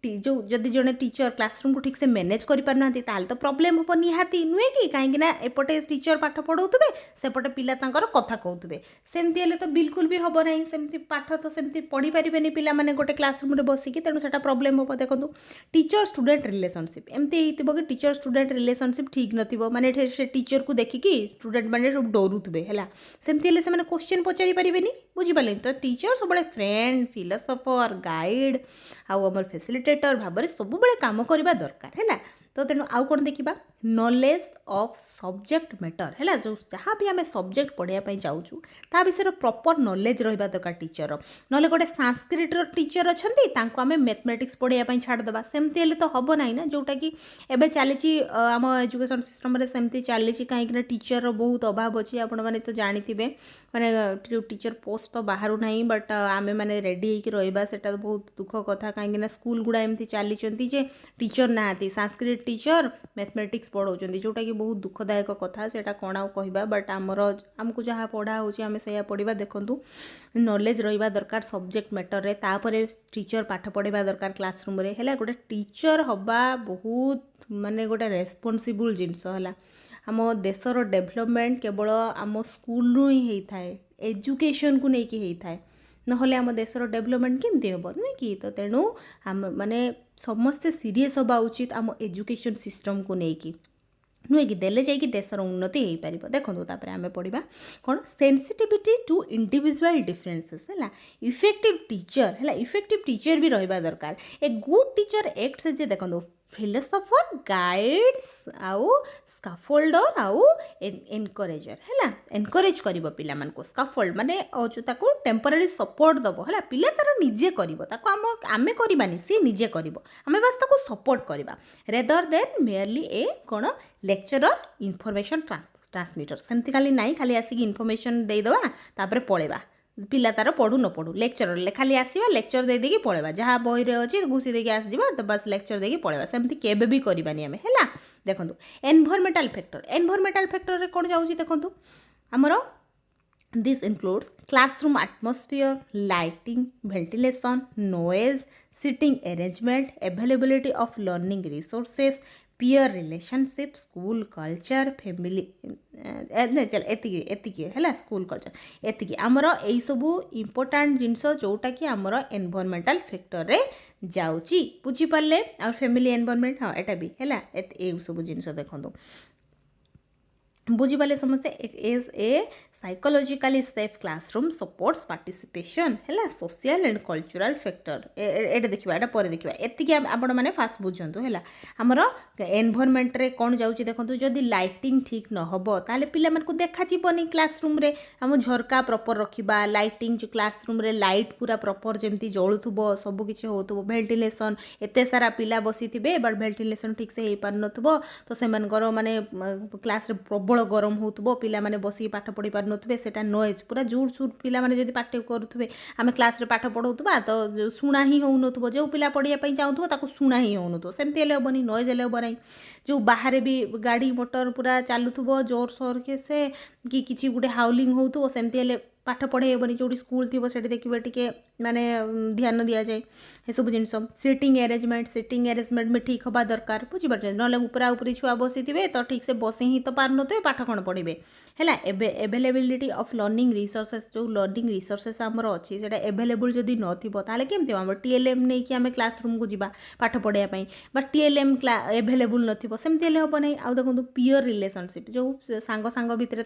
जो जदि जड़े टीचर क्लासरूम को ठीक से मैनेज करना तो प्रॉब्लम हम निहाती नुहे कि कहीं एपटे टीचर पाठ पढ़ाऊे सेपटे पिला कथा कहते सेमती हेल्ले तो बिल्कुल भी हम ना सेमती पाठ तो सेमती पढ़ी पारे पिला गोटे क्लासरूम बसिकी तेणु से प्रॉब्लम हम देखो टीचर स्टूडेंट रिलेशनशिप एमती हो कि टीचर स्टूडेंट रिलेशनशिप ठीक नथिबो माने से टीचर को देखिकी स्टूडेंट मैंने सब डरुवे है सेमती हेल्ले से क्वेश्चन पचारि पारे बुझिपारे तो टीचर सब फ्रेंड फिलोसोफर गाइड आम फैसिलिटेटर भाव में सब काम करवा दरकार है तो तेणु आउ कौन देखा नॉलेज ऑफ सब्जेक्ट मैटर है जो जहाँ भी आम सब्जेक्ट पढ़ाई जाऊँ ता विषय प्रॉपर नॉलेज रहा दरकार टीचर ना गोटे संस्कृत टीचर अच्छा आम मैथमेटिक्स पढ़ाई छाड़देवा सेमती हेल्ले तो हम ना जोटा कि एवं चली आम एजुकेशन सिस्टम सेमती चली कहीं टीचर बहुत अभाव अच्छी आपण मैंने तो जानी माने जो टीचर पोस्ट तो बाहर ना बट आमे मैंने रेडी होकर रहा तो बहुत दुख कथा कहीं स्कूल गुड़ा एमती चली टीचर ना संस्कृत टीचर मैथमेटिक्स पढ़ाऊँ जोटा कि बहुत दुखदायक कथा से कौन आउ कहवा बट आमर आमको जहाँ पढ़ा होमें से पढ़ा देखूँ नॉलेज रहा दरकार सब्जेक्ट मैटर रे तापर टीचर पाठ पढ़ावा दरकार क्लासरूम रे है गोटे टीचर हवा बहुत माने गोटे रेस्पॉन्सिबल जिनस है आम देशर डेभलपमेंट केवल आम स्कूल ही होता है एजुकेशन को लेकिन होता है नहले आम देशर डेभलपमेंट केमती हम नुहे कि तो तेणु आम माने समस्ते सीरीयस हवा उचित आम एजुकेशन सिस्टम को लेकिन नुहे कि देले जाइए देशर उन्नति हो पार देखो तापर आम पढ़ा कौन सेंसिटिविटी टू इंडिविजुअल डिफरेन्सेस है इफेक्टिव टीचर है इफेक्टिव टीचर भी रहा दरकार ए गुड टीचर एक्ट से देखो फिलोसोफर गाइड्स आउ स्काफोल्डर आउ एनकरेजर है एनकरेज कर पिला स्काफोल्ड माने जो ताको टेम्पररी सपोर्ट दब है पिला तार निजे आमे करवानी सी निजे कर आमे बस ताको सपोर्ट करवा रेदर देन मेयरली ए कौन लेक्चरर इनफॉरमेशन ट्रांसमिटर सेमती खाली नाई खाली आसिक इनफॉरमेशन देदेवा तापर पळेबा पिला तार पढ़ू न पढ़ू लेक्चर खाली आसवा लेक्चर दे देकी पढ़ेबा जहाँ बही रे अच्छी घुसी देकी आसवा तो बस लेक्चर देकी पढ़ेबा सेमती केबे भी करबानी आमे हैला देखंतु एनवायरमेंटल फैक्टर रे कोन जाउची देखंतु हमर this includes classroom atmosphere lighting ventilation noise sitting arrangement availability of learning resources peer relationship school culture family चल एतिकी है स्कूल कल्चर एतिकी आमर यही सबू इम्पोर्टाट जिनस जोटा कि आमर एनवायरमेंटल फैक्टर रे जाउची बुझीपारे और फैमिली एनवायरमेंट हाँ एटा भी है ये सब जिनस देखो बुझीपारे समस्ते a psychologically safe classroom supports participation है सोशल एंड कल्चरल फैक्टर एटा देखा एटा पर देखा एतिकी आपण मैंने फास्ट बुझंतु है आमर एनवायरमेंट रे कौन जाउची देखंतु जदि लाइटिंग ठीक न हबो ताले पिला मन को देखा जीवनी क्लासरूम रे हम झरका प्रॉपर रखिबा लाइटिंग जो क्लासरूम रे लाइट पूरा प्रॉपर जेमती जळुथुबो सब किछि होथुबो वेंटिलेशन एते सारा पिला बसिथिबे बट वेंटिलेशन ठीक से हे पार नथुबो तो सेमानकर माने क्लास रे प्रबल गरम होथुबो पिला माने बसी पाठ पढ़ी पार नथुबे सेटा नॉइज पूरा जोर सुर पिला माने जदि पाठ करूथुबे आमे क्लास रे पाठ पढ़ौथुबा तो सुना ही होउनथुबो जो पिला पढ़िया पई चाहूथुबो ताको सुना ही होउनथुबो सेमती हेले हबनी नॉइज हेले हबो नै जो बाहर भी गाड़ी मोटर पूरा चलुथुबो जोर सोर के से कि किछि गुटे हाउलिंग होउथुबो सेमती हेले पाठ पढ़े हेबनी जोटी स्कूल थी से देखिए टिके माने ध्यान दिया जाए ये सब जिन सिटिंग अरेंजमेंट में ठीक हवा दरकार बुझीपार ना उपरा उपरी छुआ बसी थे तो ठीक से बसी ही तो पार थे पाठ कौन पढ़े है एवेलेबिलिटी ऑफ लर्निंग रिसोर्सेस जो लर्निंग रिसोर्सेस आमर अच्छी से एवेलेबल जदि नथिबे केमती हम टीएलएम नहीं कि आम क्लासरूम को जीवा पाठ पढ़ाई बट टीएलएम एवेलेबल नथिबो सेमती हेले हबो नै आउ देखो पियर रिलेशनशिप जो सांग सांग भितर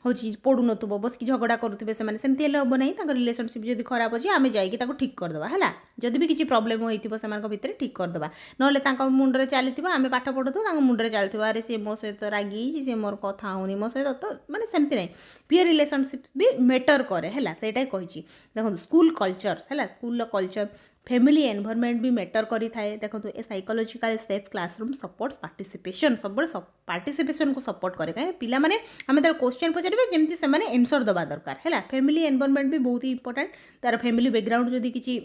हूँ पढ़ू नथुबो बस कि झगड़ा करुवे से सेमती हेले हबो नै रिलेशनशिप जदि खराब अच्छी आम जाइए ठीक करदे है जदि भी किसी प्रोब्लेम होती भितर ठीक करदे ना मुंडे चली आम पाठ पढ़ु मुंडे चलती अरे सी मो सहित रागी सी मोर कथा होनी मो सहित तो माने सेमती नहीं पियर रिलेशनशिप भी मैटर करे है सेटा कही देखो स्कूल कल्चर है स्कूल कल्चर फैमिली एनवायरमेंट भी मैटर करी थाए देखो ए psychological safe classroom supports participation सब पार्टिसिपेशन को सपोर्ट करे कहीं पिला माने आम तार क्वेश्चन पचारे जमी से आंसर दवा दरकार है फैमिली एनवायरमेंट भी बहुत ही इंपोर्टेंट तार फैमिली बैकग्राउंड जदि किसी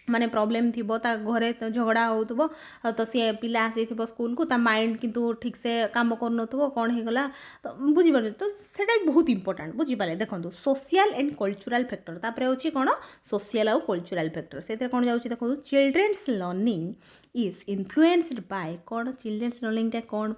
माने प्रॉब्लम थी घरे तो झगड़ा हो तो सी पिला आसी स्कूल को माइंड किंतु ठीक से काम कर कौन हो गला तो बुझीपारे तो सेटा बहुत इंपोर्टेंट बुझीपारे देखो सोशल एंड कल्चरल फैक्टर तापर होची कौन सोशल आउ कल्चरल फैक्टर से कौन जाऊँ देखो children's learning is influenced by कौन चिल्ड्रेन्स लर्निंगटा कौन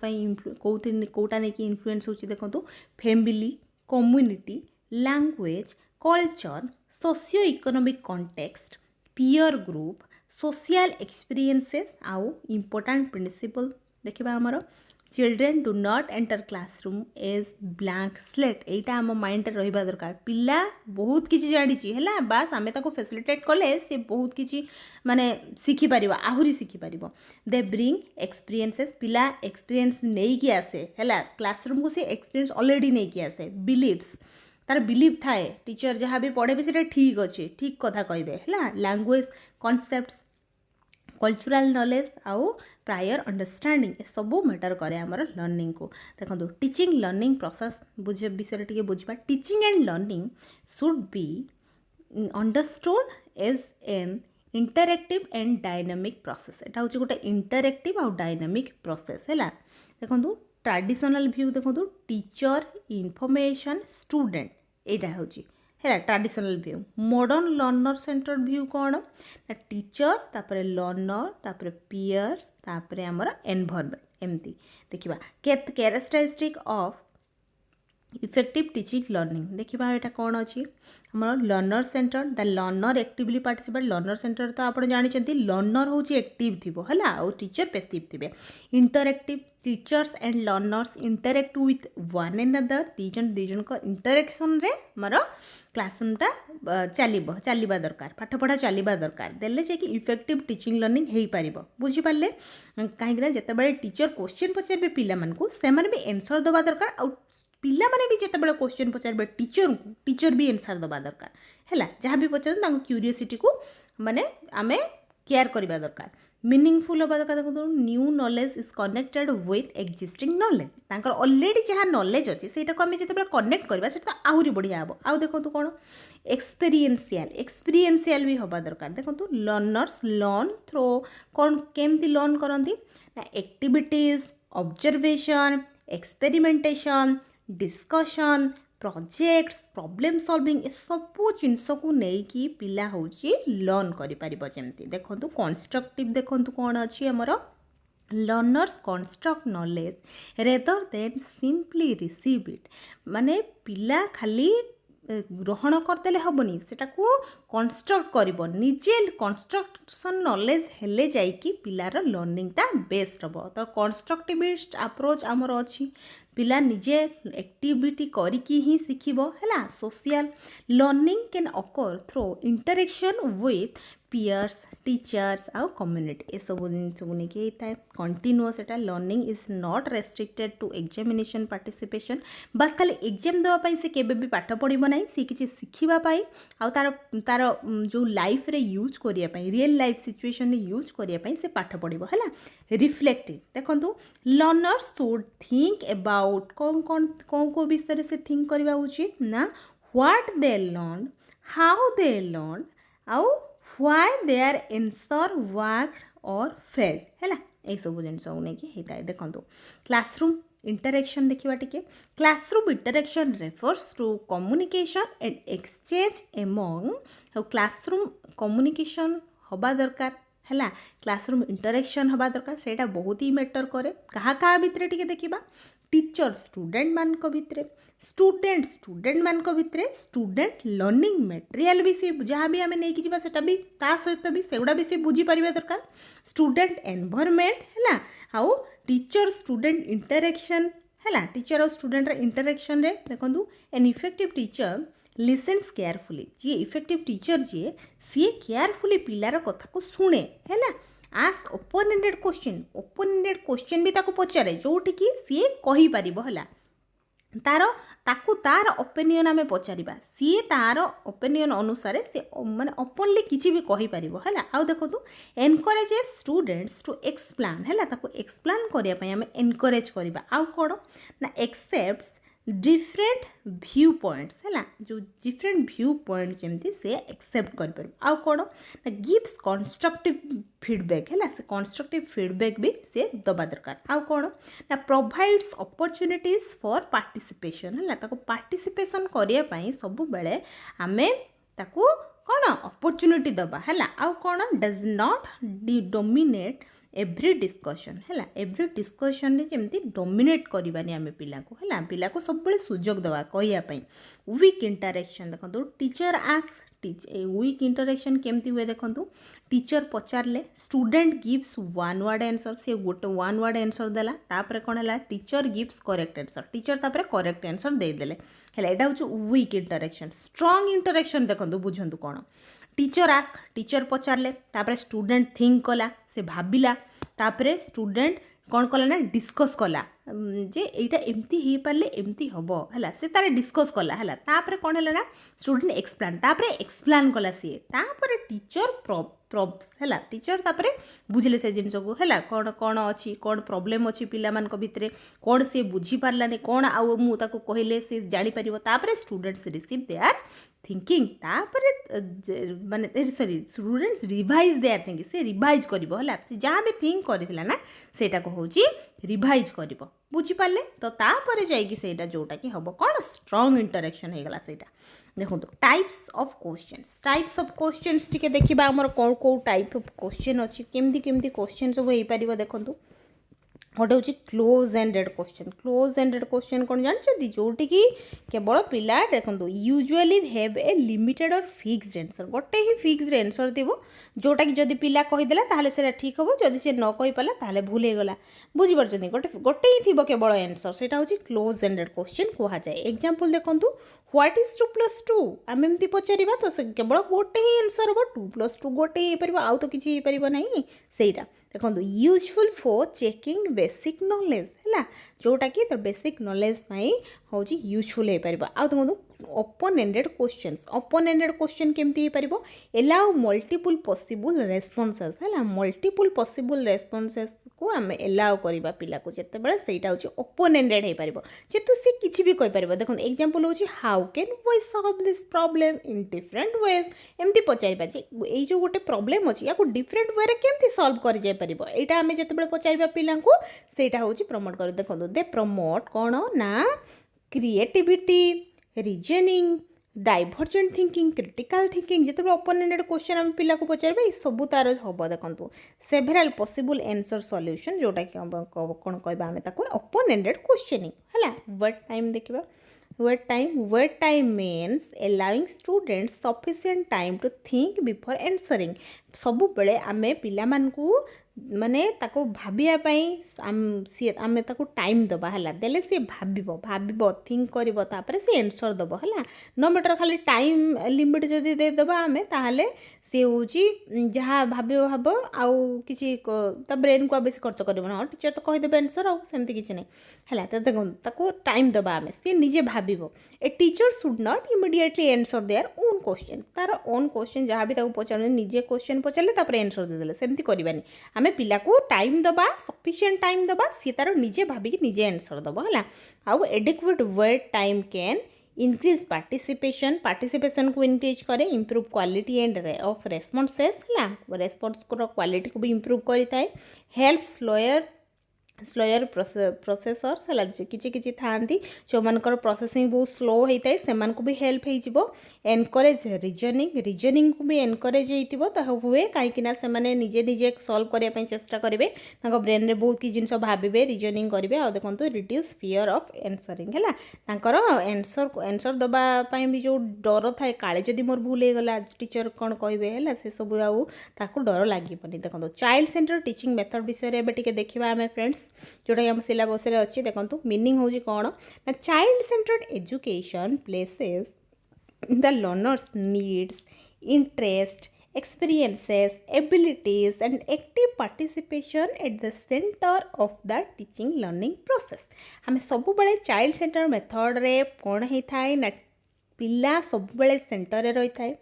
कौटा नहीं इनफ्लुएंस होची देखो family community language culture socio economic context peer group social experiences आउ इम्पोर्टेंट प्रिंसिपल देखा आमर children do not enter classroom as blank slate एटा आम माइंड रहा दरकार पिला बहुत किसी जानी है बास आम फैसिलिटेट कले सी बहुत किसी माने शिखिपर आहरी शिखिपर दे ब्रिंग एक्सपीरियंसेस पिला एक्सपीरियंस नहीं कि आसे है क्लासरूम को सी एक्सपीरियंस ऑलरेडी नहीं कि आसे बिलीव्स तार बिलीव थाए टीचर जहाँ भी पढ़े से ठीक अच्छे ठीक कथा कहे है लैंग्वेज कॉन्सेप्ट्स कल्चरल नॉलेज आउ प्रायर अंडरस्टैंडिंग ए सब मैटर करे आमर लर्निंग को देखो टीचिंग लर्निंग प्रोसेस बुझे विषय टी बुझा teaching and learning should be understood as an interactive and dynamic process एटा हूँ गोटे इंटरएक्टिव आउ डायनामिक प्रोसेस है देखो ट्रेडिशनल व्यू देखो टीचर इनफॉरमेशन स्टूडेंट एटा हूँ है traditional view modern learner centre view कौन ना टीचर तापर लर्नर तापर पीयर्स तापर आमर एनवायरनमेंट एमती देखिबा characteristic of effective teaching learning देखिबा एटा कौन अच्छी आमर learner centre the learner actively participate learner centre तो आप जानते लर्नर हूँ एक्टिव थी है आउ टीचर पैसिव थे interactive teachers and learners interact with one another दीजन को इंटरेक्शन रे मोर क्लासरूमटा चलवा दरकार पाठ पढ़ा चलवा दरकार देले जे कि इफेक्टिव टीचिंग लर्निंग हो पार बुझीपारे कहीं जिते टीचर क्वेश्चन पचारे पिला से भी एनसर दवा दरकार आ पिला माने भी जिते क्वेश्चन पचारे टीचर को टीचर भी एनसर दवा दरकार है जहाँ भी पचार क्यूरीओसिटी को माने आमे केयर करवा दरकार मीनिंगफुल हवा दरकार देखो new knowledge is connected with existing knowledge तांकर ऑलरेडी जहाँ नॉलेज अच्छे से आम जिते कनेक्ट करवा से आहरी बढ़िया हम आउ देखो कौन एक्सपीरियंशियल भी हवा दरकार देखो लर्नर्स लर्न थ्रो कौन केमती लर्न करती activities observation experimentation discussion projects problem solving ए सब जिनस को लेकिन पिला हूँ लर्न करमती देखो कंस्ट्रक्टिव देखो कौन अच्छी आमर learners construct knowledge rather than simply receive it माने पिला खाली ग्रहण करदेले हेनी से कंस्ट्रक्ट कर निजे कंस्ट्रक्शन नॉलेज हेले जाइकी पिलार लर्निंगटा बेस्ट हम तो कंस्ट्रक्टिविस्ट अप्रोच आमर अच्छी पिला निजे एक्टिविटी करिकी ही शिखिबो हैला social learning can occur through interaction with peers teachers आउ कम्युनिटी ये सब जिन सब नहीं था कंटिन्यूअस एटा learning is not restricted to examination participation बस खाली एग्जाम देवाई से केबे भी पाठ पढ़िबो नाही से किछि शिखिबा आउ तार जो लाइफ रे यूज करिया पई रियल लाइफ सिचुएशन रे यूज करिया पई से पाठ पढ़िबो हैला रिफ्लेक्टिव देखंतु लर्नर शुड थिंक अबाउट कौन कौन कौन को विषय से थिंक करबा उचित ना what they learn how they learn आउ why their answer worked or failed है यही सब जिन नहीं होता है देखो क्लासरूम इंटरेक्शन देखा टी classroom interaction refers to communication and exchange among classroom communication हवा दरकार है क्लासरूम इंटरेक्शन हवा दरकार से बहुत ही मैटर करे क्या भितर टी देखा टीचर स्टूडेंट मान भितर स्टूडेंट मान भितर स्टूडेंट लर्निंग मटेरियल भी सी जहाँ भी आम नहीं जावा सेटा भी ता सहित भी सेगुड़ा भी सी बुझी पारिबा दरकार स्टूडेंट एनवायरनमेंट है आउ टीचर स्टूडेंट इंटरेक्शन है टीचर और स्टूडेंट इंटरेक्शन रे देखो an effective teacher listens carefully जी इफेक्टिव टीचर जी सी केयरफुली पिलार कथा को शुणे है आस्क ओपन एंडेड क्वेश्चन भी ताको पचारे जोटि कि सी कहि पारिबो हला तार ओपिनियन आम पचारिबा सी तार ओपिनियन अनुसार से माने ओपनली किछि भी कहि पारिबो हला आउ देखो एनकरेज स्टूडेंट्स टू एक्सप्लेन हला ताको एक्सप्लेन करिया पय आम एनकरेज करबा आउ कोन ना एक्सेप्ट्स डिफरेंट व्यू पॉइंट्स है जो डिफरेंट व्यू पॉइंट जमती से एक्सेप्ट कर आउ कौन ना गिव्स कंस्ट्रक्टिव फीडबैक है से कंस्ट्रक्टिव फीडबैक भी से दबा दरकार आउ कौन ना प्रोवाइड्स अपॉर्चुनिटीज फॉर पार्टिसिपेशन है पार्टिसिपेशन करने सब बेले आमे ताकू कौन अपॉर्चुनिटी दबा है आउ कौन does not dominate every discussion है एव्री डिस्कशन जमी डोमिनेट करवानी आम पिला को है पिला को सब सुजोग दवा कहवाई वीक इंटरेक्शन देखो टीचर आक्स वीक इंटरेक्शन केमती हुए देखो टीचर पचारे student gives one word answer से गोटे वन वर्ड आंसर देला तापर कौन है teacher gives correct answer teacher तापर करेक्ट आंसर देदेले है यहाँ हूँ वीक इंटरेक्शन स्ट्रॉन्ग इंटरेक्शन देखो बुझंतु कौन टीचर आस्क टीचर पचारे तापर स्टूडेंट थिंक कला से भाविला तापर स्टूडेंट कौन कला ना डिस्कस कला जे एटा एमती हो पारे एमती हम है से तार डिस्कस कला है तापर कौन है ना स्टूडेंट एक्सप्लेन तापर एक्सप्लेन कला सी तापर टीचर प्रॉब्स है टीचर तापर बुझले से जिन को है कौन कौन अच्छी कौन प्रोब्लेम अच्छी पिला मान भितर कौन सी बुझी पारानी कौन आउ मुझे कहले सी जापर तापर स्टूडेंट्स रिसीव देयर थिंकिंग तापर माने sorry students revise there thinking से रिवाइज करिवो हला से जहाँ भी थिंक करथिला ना सेटा को होची रिवाइज करिवो बुझी पाले तो तापर जाइकी सेटा जोटा कि हबो कौन स्ट्रॉन्ग इंटरेक्शन हो गला सेटा देखो टाइप्स ऑफ क्वेश्चंस टिके देखिबा हमर कौन कौ टाइप ऑफ क्वेश्चन अछि केमती केमती क्वेश्चन सब हो पारिबो देखंतु गोटे हूँ क्लोज एंडेड क्वेश्चन कौन जानते जोटि कि केवल पिला देखो यूजुअली हैव ए लिमिटेड और फिक्स्ड आंसर गोटे ही फिक्स्ड आंसर थी जोटा कि जदि पिला कहीदेला ताहले सेटा ठीक हम जदि से न कही पाला ताहले भूल हो गला बुझीपार गोटे गोटे ही थी केवल आंसर से हूँ क्लोज एंडेड क्वेश्चन कहुए एग्जांपल देखो व्हाट इज 2+2 आम एमती पचार तो से केवल गोटे ही आंसर हम 2+2 गोटे ही पार आउ तो किसी पार ना सेटा देखो useful for checking basic knowledge है जोटा कि तो बेसिक नॉलेज हूँ यूजफुल हो पार आ देखो ओपन एंडेड क्वेश्चन केमती हो पार एलाउ मल्टीपल पॉसिबल रेस्पॉन्सेस है मल्टीपल पॉसिबल रेस्पॉन्सेस को आम एलाउ करवा पिला को जिते बड़े सेटा हूँ ओपन एंडेड हो पार जेतु सी किसी भी कहीपर देखो एग्जांपल हूँ how can we solve this problem in different ways एमती पचार ये जो गोटे प्रॉब्लम अच्छी या डिफरेंट वे केमती सॉल्व कर जाय पार यहाँ आम जिते पचार पिला सेटा हूँ प्रमोट कर देखो दे प्रमोट कौन ना creativity reasoning divergent thinking critical thinking जिते ओपन एंडेड क्वेश्चन आम पिला को पचारे सब तार हम देखो सेभराल पॉसिबल आंसर सॉल्यूशन जोटा कि कौन कहवा आम ओपन एंडेड क्वेश्चनिंग है वेट टाइम देखा wait time means allowing students sufficient time to think before answering सब बेले आमे पिला मानकू माने ताको भाबियापाई आमे ताको टाइम दबा हला देले से भाबिबो थिंक करिवो तापर से आंसर दबो हला नो मैटर खाली टाइम लिमिट जदी दे दबा आमे ताहले सी हूँ जहाँ भाव भाव आउ कि ब्रेन को बेस खर्च कर टीचर तो कहीदेवे आंसर आमती किसी ना है तो देखो टाइम दबा आम सी निजे भाव a teacher should not immediately answer their own question तार ओन क्वेश्चन जहाँ भी पचार निजे क्वेश्चन पचारे आंसर देदेले सेमती करवानी आम पिला को टाइम दबा सफिशिएंट टाइम दबा सी तार निजे भाविकी निजे आंसर दब है आउ adequate wait time can increase participation को इंक्रीज करे improve quality and of responses है रेस्पॉन्स को क्वालिटी को भी इम्प्रूव करता है हेल्प स्लोयर प्रोसेसर्स है किसी था जो मानकर प्रोसेसिंग बहुत स्लो होता है से भी हेल्प हो एनकरेज रीजनिंग को भी एनकरेज हो हुए कहीं से निजे निजे सॉल्व करने चेष्टा करेंगे ब्रेन में बहुत किसी जिन भावे रीजनिंग करेंगे आ देखो रिड्यूस फियर ऑफ एनसरिंग है आंसर दवापाई भी जो डर थाए काले जदि मोर भूल हो गला टीचर कौन कहे है से सब आउ डर लगे देखो चाइल्ड सेंटर टीचिंग मेथड विषय में देखा आम फ्रेंड्स जोटा कि आम सिलेबस अच्छी देखो मीनिंग हूँ कौन ना child centred education places the learners needs interest experiences abilities and active participation at the center of the teaching learning process हमें सब बड़े चाइल्ड सेंटर मेथड रे कौन होता है ना पिला सब बड़े सेंटर रे रही थाए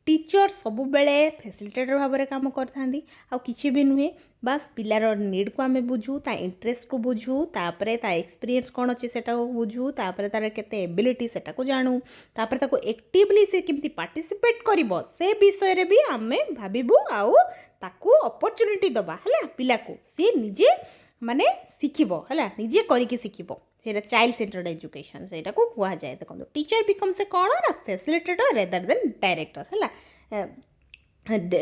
टीचर सबु बेले फैसिलिटेटर भाव में काम करथांती आ किछि भी नुहे बास पिलार नीड को आम बुझू ता इंटरेस्ट को बुझू तापरे ता एक्सपीरियंस कौन अच्छे सेटा को बुझू तापरे तार केते एबिलिटी सेटा को जानू तापरे ताको एक्टिवली से केमती पार्टिसिपेट करिवो से विषय रे भी आमे भाबिबू आउ ताको अपॉर्चुनिटी दबा हला पिला को से निजे माने शिखिबो हला निजे करिके शिखिबो सेटा चाइल्ड सेंटर्ड एजुकेशन सेटा को कुआ जाए देखो टीचर बिकम से कौन ना फैसिलिटेटर रेदर देन डायरेक्टर है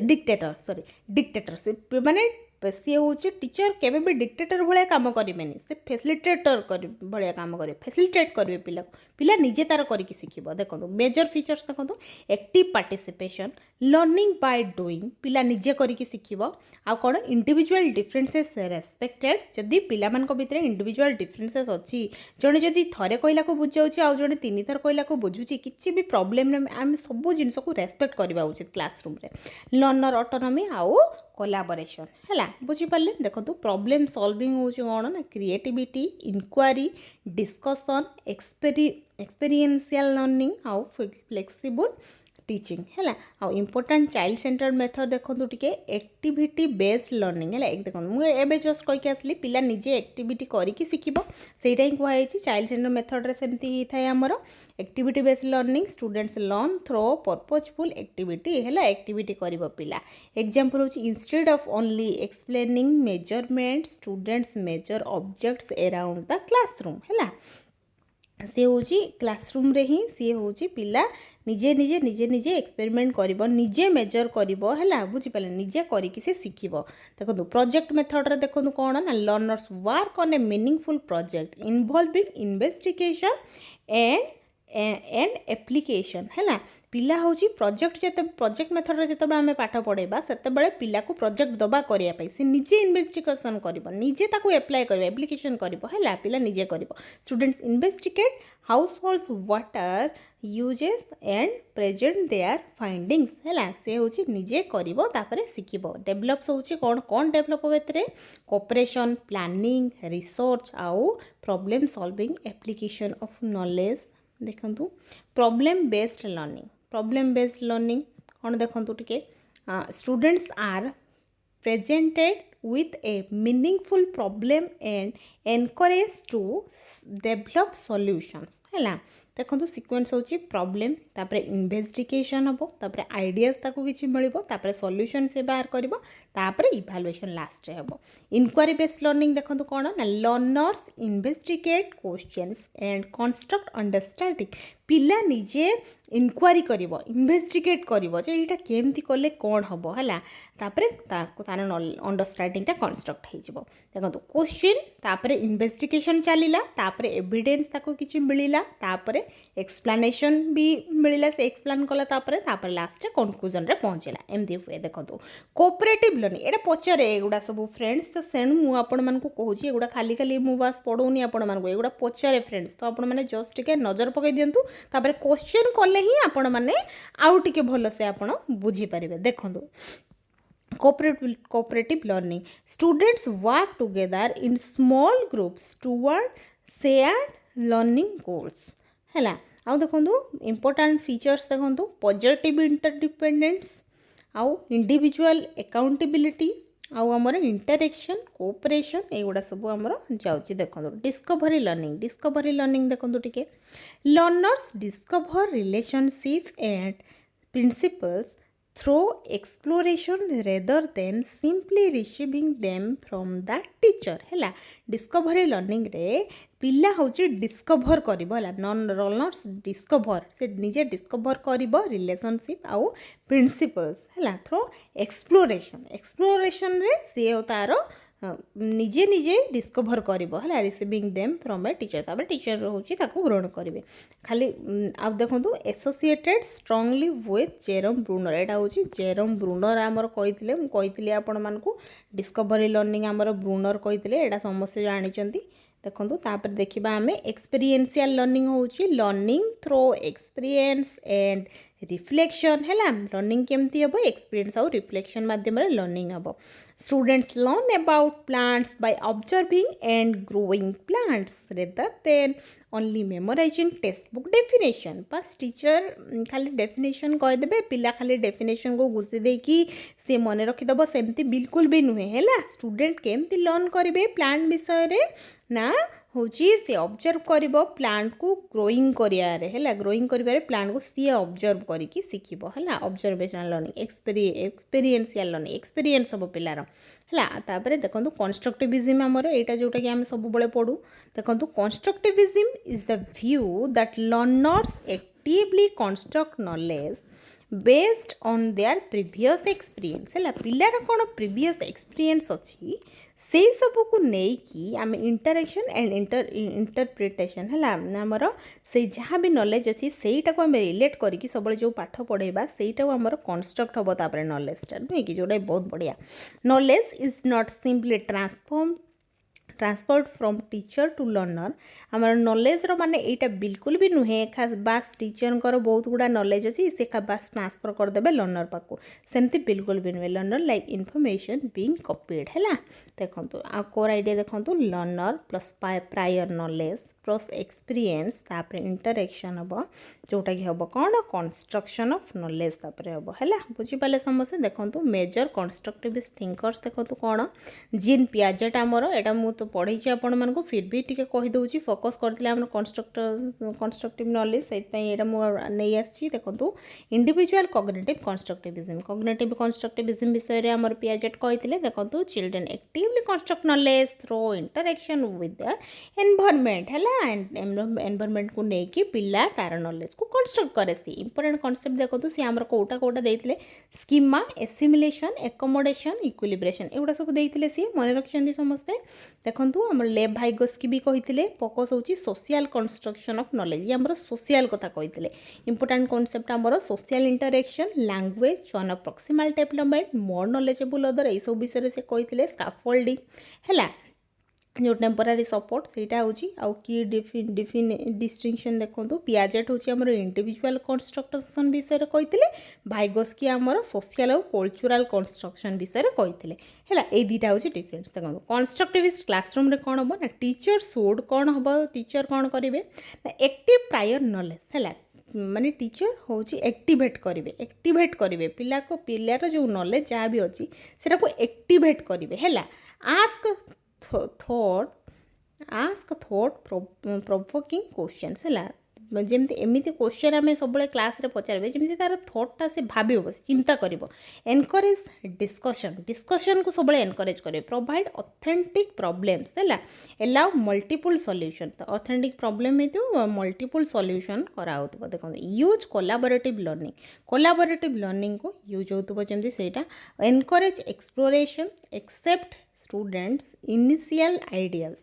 डिक्टेटर सॉरी डिक्टेटर से माने सी हूँ टीचर केवे भी डिक्टेटर भाया काम करेंगे से फैसिलिटेटर भाया काम करेंगे फैसिलिटेट करेंगे पिला पिला निजे तार करके शिखब देखो मेजर फीचर्स देखो active participation learning by doing पिला निजे करके शिखब आ कौन इंडिविजुअल डिफरेन्सेस रेस्पेक्टेड जदि पिला भितर इंडिविजुअल डिफरेन्सेस अच्छी जड़े जदि थरे कहला को बुझाऊँ आउ जड़े तीन थर कहला को बुझुची किसी भी प्रॉब्लम आम सब जिन को रेस्पेक्ट करवा उचित क्लासरूम रे लर्नर ऑटोनॉमी आउ कोलाबोरेशन है बुझीपारे देखो प्रॉब्लम सॉल्विंग हूँ कौन ना creativity inquiry discussion experiential learning आउ फ्लेक्सिबल टीचिंग है आउ इम्पोर्टेंट चाइल्ड सेंटर्ड मेथड देखो टे एक्टिविटी बेस्ड लर्निंग है देखो मुझे जस्ट कहीकि आसली पिला निजे एक्टिविटी करके शिखब सेटा ही कहुई चाइल्ड सेंटर्ड मेथड रे सेमती थाए आमर activity based learning students learn through purposeful activity है एक्टिविटी कर पिला एग्जांपल होची instead of only explaining measurement students measure objects around the classroom है सी हूँ क्लासरूम रे ही सी हूँ पिला निजे निजे निजे निजे एक्सपेरिमेंट करिवो निजे मेजर करिवो है बुझीपारे निजे करके से शिखब देखो प्रोजेक्ट मेथड रे देखो कौन ना learners work on A meaningful project involving investigation and application है पिला हूँ प्रोजेक्ट मेथड रे जिते आम पाठ पढ़ेबा सेते पिला को प्रोजेक्ट दबा करने से निजे इन्वेस्टिगेशन कर निजे ताको एप्लाई कर एप्लिकेशन कर पिला निजे कर students investigate households water uses and present their findings है से हूँ निजे कर शिखब डेभलप्स हूँ कौन कौन डेभलप हो कोऑपरेशन प्लानिंग रिसर्च आउ problem solving application of knowledge देखंतु प्रॉब्लम बेस्ड लर्निंग कौन देखंतु टिके students are presented with a meaningful problem and encourage to develop solutions है देखो सीक्वेंस होची प्रॉब्लम तापरे इन्वेस्टिगेशन हम तापरे आइडियाज ताको किछि मिलिबो तापरे सॉल्यूशन से बाहर करिवो तापरे इवैल्यूएशन लास्ट रे हबो इंक्वायरी बेस्ड लर्निंग देखो कौन ना learners investigate questions and construct understanding पिला निजे इनक्वारी करिवो इन्वेस्टिगेट करिवो जे एटा केमती कले कोन हबो हला तापरे तार अंडरस्टैंडिंग ता कंस्ट्रक्ट हे जिवो देखो क्वेश्चन तापरे इन्वेस्टिगेशन चलिला तापरे एविडेंस ताको किछि मिलिला तापरे एक्सप्लेनेशन भी मिलिला से एक्सप्लेन कला तापरे लास्ट कंक्लूजन रे पहुंचला एमती हुए देखो कोऑपरेटिव लर्निंग एटा पचरे एगुडा सब फ्रेंड्स तो सेणु मु आपण मानकु कहूची एगुडा खाली खाली मु बास पढौनी आपण मानकु एगुडा पचरे फ्रेंड्स तो आपण माने जस्ट टिके नजर पकई दियंतु तापरे क्वेश्चन कले ही आपण माने आउ टिके भलो से आपण बुझी परिबे देखंतु cooperative learning students work together in small groups toward shared learning goals है आउ देखो important features देखो positive interdependence आउ इंडिविजुअल अकाउंटेबिलिटी आउ आमर इंटरेक्शन कोऑपरेशन एगुड़ा सब आमर जाउची देखो डिस्कवरी लर्निंग देखो टिके learners discover relationship and principles through exploration rather than simply receiving them from the teacher है डिस्कवरी लर्निंग रे पिला हूँ डिस्कवर कर लर्नर्स डिस्कवर से निजे डिस्कवर कर रिलेशनशिप आउ प्रिंसिपल्स है थ्रो एक्सप्लोरेशन रे सी तार निजे निजे डिस्कवर कर receiving them from a teacher तापर टीचर होची ताको ग्रहण करेंगे खाली आप देखो associated strongly with Jerome Bruner एटा होची जेरोम ब्रूनर आमर कही आपण मानकु डिस्कवरी लर्निंग आमर ब्रूनर कही एटा समस्त जानिचंती देखो तापर देखिबा आमे एक्सपीरियंशियल लर्निंग होची learning through experience and reflection है लर्निंग केमती हम एक्सपीरियंस आउ रिफ्लेक्शन माध्यम लर्निंग हम students learn about plants by observing and growing plants rather than only memorising text book definition बस टीचर खाली डेफिनेशन कहीदेवे पिला खाली डेफिनेशन को घुषी देकी सी मन रखीदब सेमती बिल्कुल भी नुहे है स्टूडेंट केमती लर्न करेंगे प्लांट विषय ना हूँ सी ऑब्जर्व कर प्लांट को ग्रोइंग करिया ग्रोइंग करिबारे प्लांट को सी ऑब्जर्व करके शिखब है observation learning experiential learning experience हम पिलार है देखो कंस्ट्रक्टिविज्म आमर यहाँ जोटा कि आम सब पढ़ू देखो constructivism is the view that learners actively construct knowledge based on their previous experience है पिलार कौन प्रीवियस एक्सपीरियंस अच्छी से सबू को लेकिन आम इंटरेक्शन एंड इंटरप्रिटेशन है आमर से जहाँ भी नॉलेज अच्छी सेटा को आम रिलेट करके सब जो पाठ पढ़ेबा सेटा को आमर कंस्ट्रक्ट हम तापर नॉलेजटा नुहे कि जोटा बहुत बढ़िया knowledge is not simply transferred from teacher to learner आमर नॉलेज रो माने एटा बिल्कुल भी नुहे खास बास टीचर कर बहुत गुड़ा नॉलेज अच्छी से बास ट्रांसफर करदे लर्नर पाक सेमती बिल्कुल भी नुहे learner like information being copied है देखो आ कोर आइडिया देखो learner plus prior knowledge plus experience तापर इंटरेक्शन हम जोटा कि हम कौन कंस्ट्रक्शन ऑफ नॉलेज तापर हम है बुझीपारे समस्या देखो मेजर कंस्ट्रक्टिविस्ट थिंकर्स देखो कौन जीन पियाजेट आमर यहाँ मुझे तो पढ़ी आपण मानक फिर भी टी कहीदे फोकस करते आम कंस्ट्रक्टिव नॉलेज से नहीं आसी देखो इंडिविजुअल कॉग्निटिव कंस्ट्रक्टिविज्म विषय में आमर पियाजेट कही देखो children actively construct knowledge through interaction with the environment है एनवायरनमेंट को लेकिन पिला तार नॉलेज को कंस्ट्रक्ट करे सी इंपोर्टेंट कॉन्सेप्ट देखो सी आमर कोटा कोटा देते स्कीमा एसिमिलेशन एकमोडेशन इक्विलिब्रेशन एगुड़ा सब देते सी मन रखिंट समस्ते देखो आम लेव भाइगस्की भी कही फोकस होची सोशल कंस्ट्रक्शन ऑफ नॉलेज ये आमर सोशल कथा कही इंपोर्टेंट कॉन्सेप्ट आमर social interaction language one of proximal development more knowledgeable other यही सब विषय से कही स्काफोल्डिंग है जो टेम्पोरारी सपोर्ट सेटा होची आउ की डिस्टिंक्शन देखो पियाजेट होची आमर इंडिविजुअल कंस्ट्रक्शन विषय कही भाइगस्की आमर सोशल और कल्चरल कंस्ट्रक्शन विषय कही है ये दुटा हूँ डिफरेन्स देखो कंस्ट्रक्टिविस्ट क्लासरूम रे कौन हम ना टीचर सुड कौन हम टीचर कौन करेंगे ना एक्टिव प्रायर नॉलेज है माने टीचर हूँ एक्टिवेट करेंगे पिला को पिलार जो नॉलेज जहाँ भी अच्छी से एक्टिवेट करेंगे है ask thought provoking questions है जमी एमती क्वेश्चन आम सब क्लास रे पचारे जमी तार थॉटटा से भाव चिंता कर एनकरेज डिस्कशन को सब एनकरेज करे प्रोवाइड ऑथेंटिक प्रॉब्लम्स है एलाउ मल्टीपल सॉल्यूशन तो ऑथेंटिक प्रॉब्लम है मल्टीपल सॉल्यूशन कराऊ देखो यूज कोलाबोरेटिव लर्निंग को यूज हो जमी से encourage exploration accept students initial ideas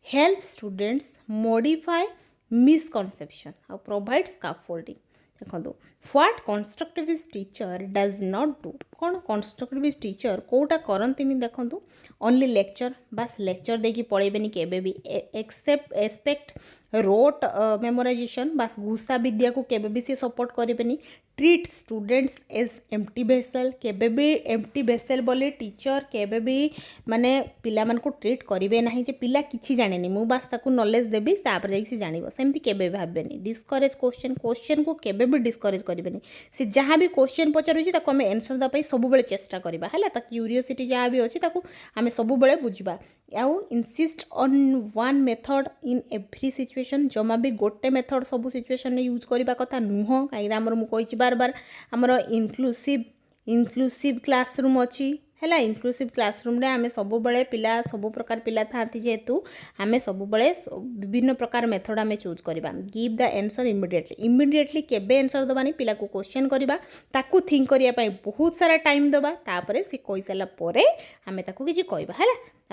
help students modify misconception और प्रोवाइड स्काफोल्डिंग देखो what constructivist teacher does not do कौन कंस्ट्रक्टिविस्ट टीचर कोटा करती देखो ओनली लेक्चर बस लेक्चर देकी पढ़ेबेनी केबे भी एक्सपेक्ट रोट मेमोराइजेशन बस घुसा विद्या को केबे भी सी सपोर्ट करेंगे treat students as empty vessel केबे भी एम्प्टी भेसल बोले टीचर केबे भी माने पिला मन को ट्रीट करेंगे ना जे पिला किछि जाने मु बस ताकू नॉलेज देबी तापर जाई से जानिबो सेमती केबे भाबेनी डिस्करेज क्वेश्चन को केबे भी डिस्करेज करेंगे से जहाँ भी क्वेश्चन पचारूची ताकू आम आंसर देवाई सब चेष्टा करवा है क्यूरियोसिटी जहाँ भी अच्छी ताकू आम सब बुझा आउ insist on one method in every situation जमा भी गोटे मेथड सब सिचुएशन में यूज करने कथा नुह कहीं आमर मुझे बार बार आमर इनक्लूसिव क्लासरूम अच्छी है इनक्लूसिव क्लासरूम रे आम सब पिला सब प्रकार पिला था जेहेतु आम सब विभिन्न प्रकार मेथड आम चूज करवा गिव द आंसर इमिडिएटली केबे आंसर दबानी पिला को क्वेश्चन करवा ताकू थिंक करने बहुत सारा टाइम दबा तापर से कही सारापर आम किसी कहवा है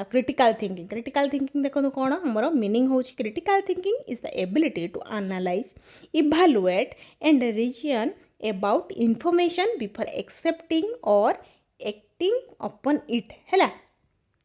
क्रिटिकल थिंकिंग देखो कौन हमर मीनिंग हो critical thinking is the ability to analyse evaluate and reason about information before accepting or acting upon it है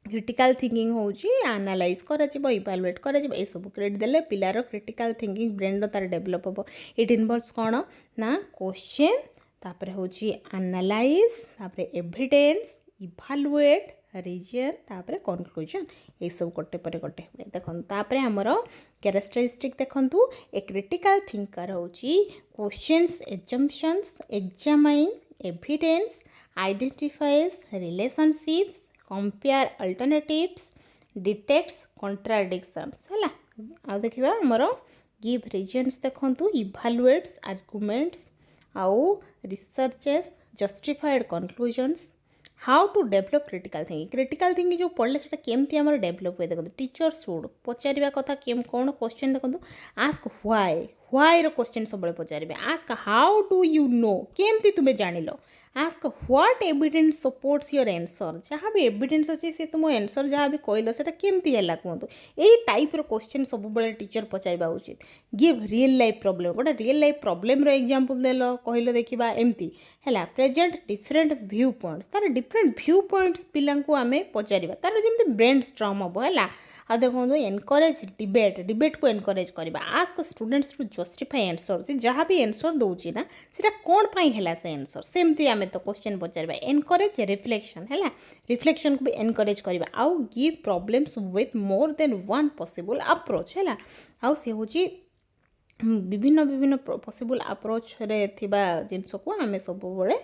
क्रिटिकल थिंकिंग होची एनालाइज कराजिबो इवैल्यूएट कराजिबो ए सब क्रेडिट देले पिलार क्रिटिकल थिंकिंग ब्रेन रो तार डेवलप हो इट इन्वॉल्व्स कौन ना क्वेश्चन तापर होची एनालाइज तापर एविडेंस इवैल्यूएट रीजन तापर कंक्लूजन ये सब गोटे पर गोटे हुए देखो तापर हमर कैरेक्टरिस्टिक देखंतु ए क्रिटिकल थिंकर होची questions assumptions examine evidence identifies relationships compare alternatives detects contradictions है आ देखिबा हमर गिव रीजन्स देखंतु इवैल्यूएट्स आर्गुमेंट्स आउ researches justified conclusions how to develop critical thinking जो पढ़ले से केमती आम डेभलप हुए देखो टीचर शुड पचार कथा कौन क्वेश्चन देखो आस्क व्हाई क्वेश्चन सब पचारे ask how do you know केमती तुम्हें जान ask what evidence supports your answer जहाँ भी एविडेंस अच्छे सी तुम आंसर जहाँ भी कहल से केमती है कहतु यही टाइप क्वेश्चन सब टीचर पचार उचित गिव रियल लाइफ प्रॉब्लम गोटे रियल लाइफ प्रॉब्लम एग्जांपल देल कहल देखा एमती है प्रेजेंट डिफरेंट व्यू पॉइंट्स तार डिफरेंट व्यू पॉइंट्स पिला आम पचार तार जमी ब्रेन स्ट्रॉम हम है आ देखो एनकरेज डिबेट को एनकरेज करवा ask students to justify answer से जहाँ भी आंसर दौर ना सीटा कौन पाई है से आंसर सेमती आम तो क्वेश्चन पचार एनकरेज रिफ्लेक्शन है रिफ्लेक्शन को भी एनकरेज करवा आउ give problems with more than one possible approach है आउ सी हूँ विभिन्न विभिन्न पॉसिबल अप्रोच रे थिबा जिनस को आम सब बड़े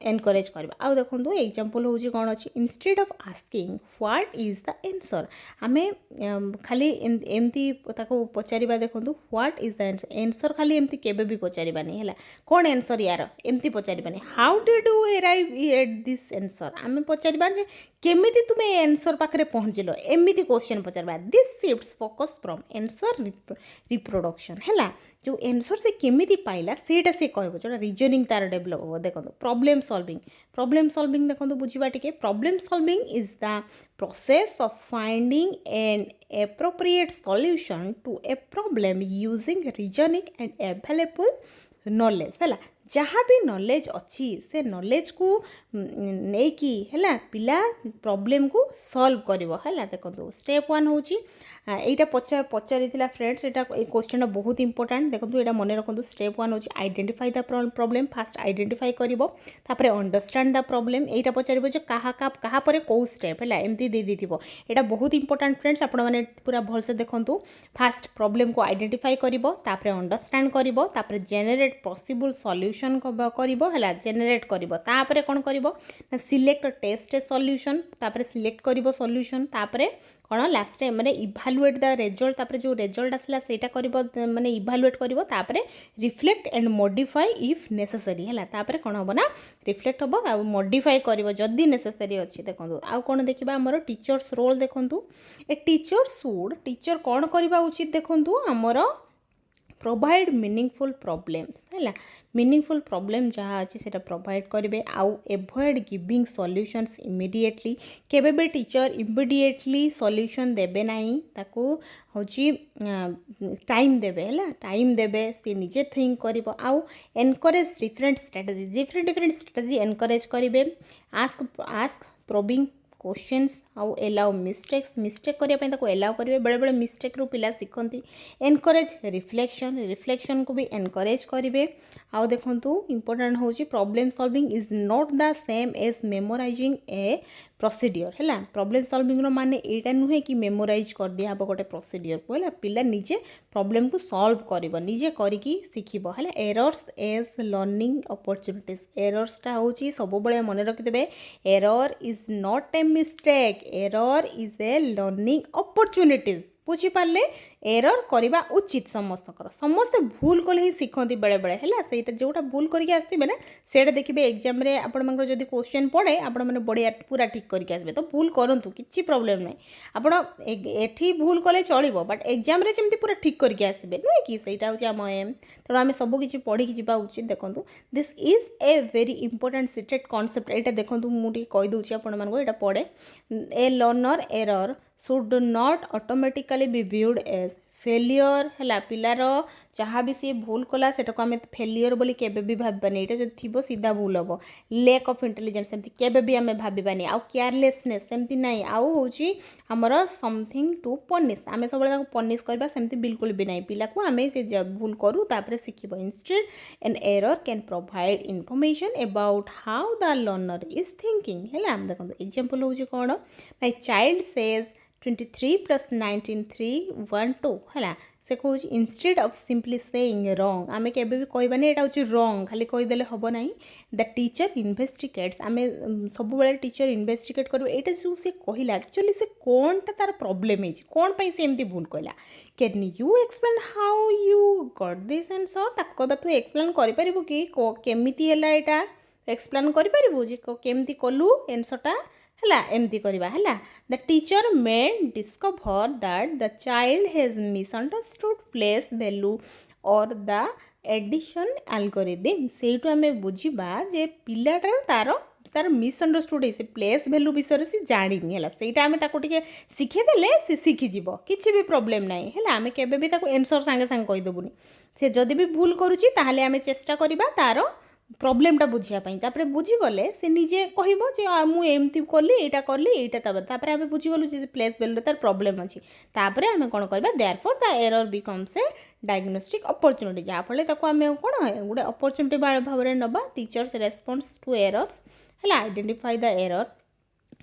एनकरेज करवा आउ देखो एग्जांपल हूँ कौन अच्छी instead of asking what is the answer आम खाली एमती पचार देखो व्हाट इज द आंसर खाली एमती केबे भी पचारानी है कौन आंसर यार एमती पचारानी how did you arrive at this answer आम पचार केमिति तुम्हें आंसर पाखे पहुँचल एमती क्वेश्चन पचार this shifts focus from answer reproduction है जो आंसर से केमिति पाइला सेटा से कहबो जोटा रीजनिंग तार डेवलप हो देखो प्रॉब्लम सॉल्विंग देखो बुझा टिके problem solving is the process of finding an appropriate solution to a problem using reasoning and available knowledge है जहाँ भी नॉलेज अच्छी से नॉलेज को नहीं है पिला प्रॉब्लम को सॉल्व करिवो है देखो स्टेप 1 हूँ यहाँ पचारि फ्रेंड्स यहाँ क्वेश्चन बहुत इंपोर्टेंट देखो यहाँ मन रखु स्टेप 1 हूँ identify the problem first identify करिवो तापर अंडरस्टैंड द प्रॉब्लम यहाँ पचार जो क्या कौ स्टेप है एमती दे देथिबो यहाँ बहुत इंपोर्टेंट फ्रेंड्स आपण मैंने पूरा भलसे देखंतु फास्ट प्रॉब्लम को आइडेंटिफाई करिवो तापर अंडरस्टैंड करिवो तापर जेनेरेट पॉसिबल सॉल्यूशन करिवो है जेनेरेट करिवो तापर कौन करिवो ना सिलेक्ट टेस्ट सॉल्यूशन तापर सिलेक्ट करिवो सॉल्यूशन तापर कौन लास्ट मैंने इभालुएट द रिजल्ट तापर जो रिजल्ट आसला सेटा करिवो माने इभालुएट करिवो तापर reflect and modify if necessary है तापर कौन हम ना रिफ्लेक्ट हम आ मॉडिफाई करिवो जदि नेसेसरी अच्छी देखो आउ कौन देखा आमर टीचर्स रोल देखु ए टीचर कौन करवा उचित देखु आमर प्रोवाइड मीनिंगफुल प्रॉब्लम्स है मीनिंगफुल प्रॉब्लम जहाँ अच्छी से प्रोवाइड करेंगे आउ एवॉइड गिविंग सॉल्यूशंस इमीडिएटली केबे भी टीचर इमीडिएटली सॉल्यूशन देबे नहीं ताको होची टाइम देबे है टाइम देबे सी निजे थिंक करिवो आउ एनकरेज डिफरेंट स्ट्रेटजी एनकरेज करेंगे आस्क प्रोबिंग क्वेश्चंस आउ एलाउ मिस्टेक करने एलाउ करेंगे बेले बेले मिस्टेक रू पिला शिखती एनकरेज रिफ्लेक्शन को भी एनकरेज करेंगे आउ देखु इंपोर्टेंट हूँ problem solving is not the same as memorising a procedure है प्रॉब्लम सॉल्विंग माने एटा नुहे कि मेमोराइज कर दिया हम गोटे प्रोसीडियर को है पिला निजे प्रॉब्लम को सॉल्व कर निजे करिकी शिखिबो है एरर्स एज लर्निंग अपॉर्चुनिटीज एरर्सटा हूँ सब बड़े मन रखिथे error is not a mistake error is a learning opportunities बुझीपारे एरर करवा उचित समस्ते भूल कले ही शिखती बेले बेले है जोटा भूल करके आसवे ना से देखिए एग्जाम आपण जब क्वेश्चन पड़े आपण मैंने बढ़िया पूरा ठीक करके आसबे तो भूल करूँ किसी प्रोब्लेम ना आपड़ एठी भूल कले चलो बट एग्जाम जमी पूरा ठीक करके आसबे नुहे कि सहीटा हूँ आम एम तेणु आम सबकि पढ़ी जावा उचित देखो this is a very important seated concept यहाँ देखो मुझे कहीदे आपको पढ़े ए learner error should not automatically be viewed as failure है पिलार जहाँ भी सी भूल कला से आम फेलियर बोली केबे भी भाबानी यहाँ जो थी सीधा भूल हम लेक ऑफ इंटेलिजेंस सेमती केबे भी आम भाबानी आउ केयरलेसनेस सेमती नाई आउ हूँ आमर समथिंग टू पनिश आम सब पनिश करवा सेमती बिल्कुल भी नहीं पिला को आम से भूल करूँ तापर शिखब instead an error can provide information about how the learner is thinking है देखो एग्जांपल हूँ कौन माय चाइल्ड सेज 23 + 19 3 1 2 है से कौन instead of simply saying wrong आम के कहबानी यहाँ हूँ रॉन्ग खाली कहीदेले हम ना द टीचर इन्वेस्टिगेट्स आम सब टीचर इन्वेस्टिगेट कर यहाँ जो सी कहला एक्चुअली से कौन टा तार प्रॉब्लम है कौन पाई से एमती भूल कहला can you explain how you got this answer ताको कहबा तू एक्सप्लेन करिपरिबु कि केमिति हैला एटा एक्सप्लेन करिपरिबु जे केमिति कलु आंसरटा है एमती करवा है the teacher may discover that the child has misunderstood place value और द एडिशन एल्गोरिदम से आम बुझा जे पिलाटार तार तार मिसअंडरस्टूड है प्लेस वैल्यू विषय से जानी है सहीटा आम टे शिखेदेले से शिखिज किसी भी प्रोब्लेम ना है आम के एनसर सांगे सांगे कहीदेबुनि से जदि भी भूल करुच्ची ताहले आम चेष्टा करवा तार प्रोब्लेमटा बुझापी तापर बुझीगले से निजे कह मुझे कली यहाँ कली यहाँ आम बुझीगलु प्लेस वैल्यू तार प्रोब्लेम अच्छी तापर आम कौन करवा therefore the error becomes a diagnostic opportunity जहाँफल आम कौन गोटे अपॉर्चुनिटी भाव में नवा टीचर्स रेस्पॉन्स टू एरर्स है आइडेंटिफाई द एरर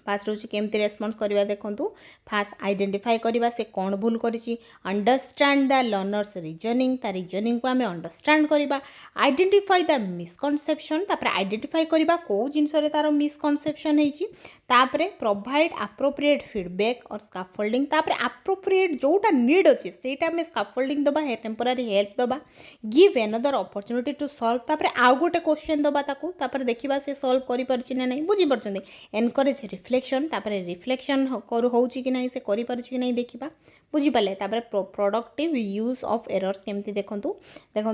फास्ट हूँ केमती रेस्पॉन्स करवा देखूँ फास्ट आइडेंटिफाई करवा से कौन भूल करी अंडरस्टैंड द लर्नर्स रीजनिंग ता रीजनिंग को आम अंडरस्टैंड करवा आइडेंटिफाई द मिसकनसेप्शन तापर आइडेंटिफाई करवा कौ जिनस तार मिसकनसेप्शन होती प्रोवाइड एप्रोप्रिएट फीडबैक और स्काफोल्डिंग तापर एप्रोप्रिएट जोटा नीड अच्छे से आम स्काफोल्डिंग दबा टेम्पोरारी हेल्प दबा give another opportunity to solve तापर आउ गोटे क्वेश्चन दबा तापर देखा से सॉल्व करि पारुछि ना नहीं बुझी पारुछन्ती एनकरेज रिफ्लेक्शन तापर रिफ्लेक्शन होउछि कि नहीं से करि पारुछि कि नहीं देखिबा बुझी पाले तापर प्रोडक्टिव यूज ऑफ एरर्स केमती देखंतु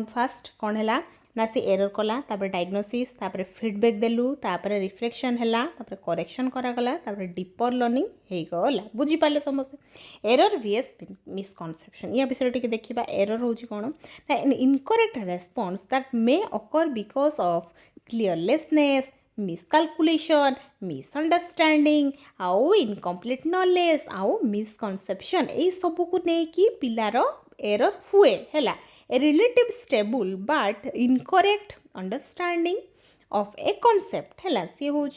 फास्ट कौन है ना से एरर कला तापर डायग्नोसिस तापर फीडबैक देलु तापर रिफ्लेक्शन है तापर करेक्शन करागला तापर डीपर लर्निंग हो गला बुझी पाले समस्ते एरर वीएस मिसकनसेप्शन या विषय टिके देखिबा एरर होउछि कोन ना an incorrect response that may occur because of carelessness miscalculation misunderstanding आउ इनकम्प्लीट नॉलेज आउ मिसकनसेप्शन यही सबू को लेकिन पिलार एरर हुए है a relative stable but incorrect understanding of a concept है सी हूँ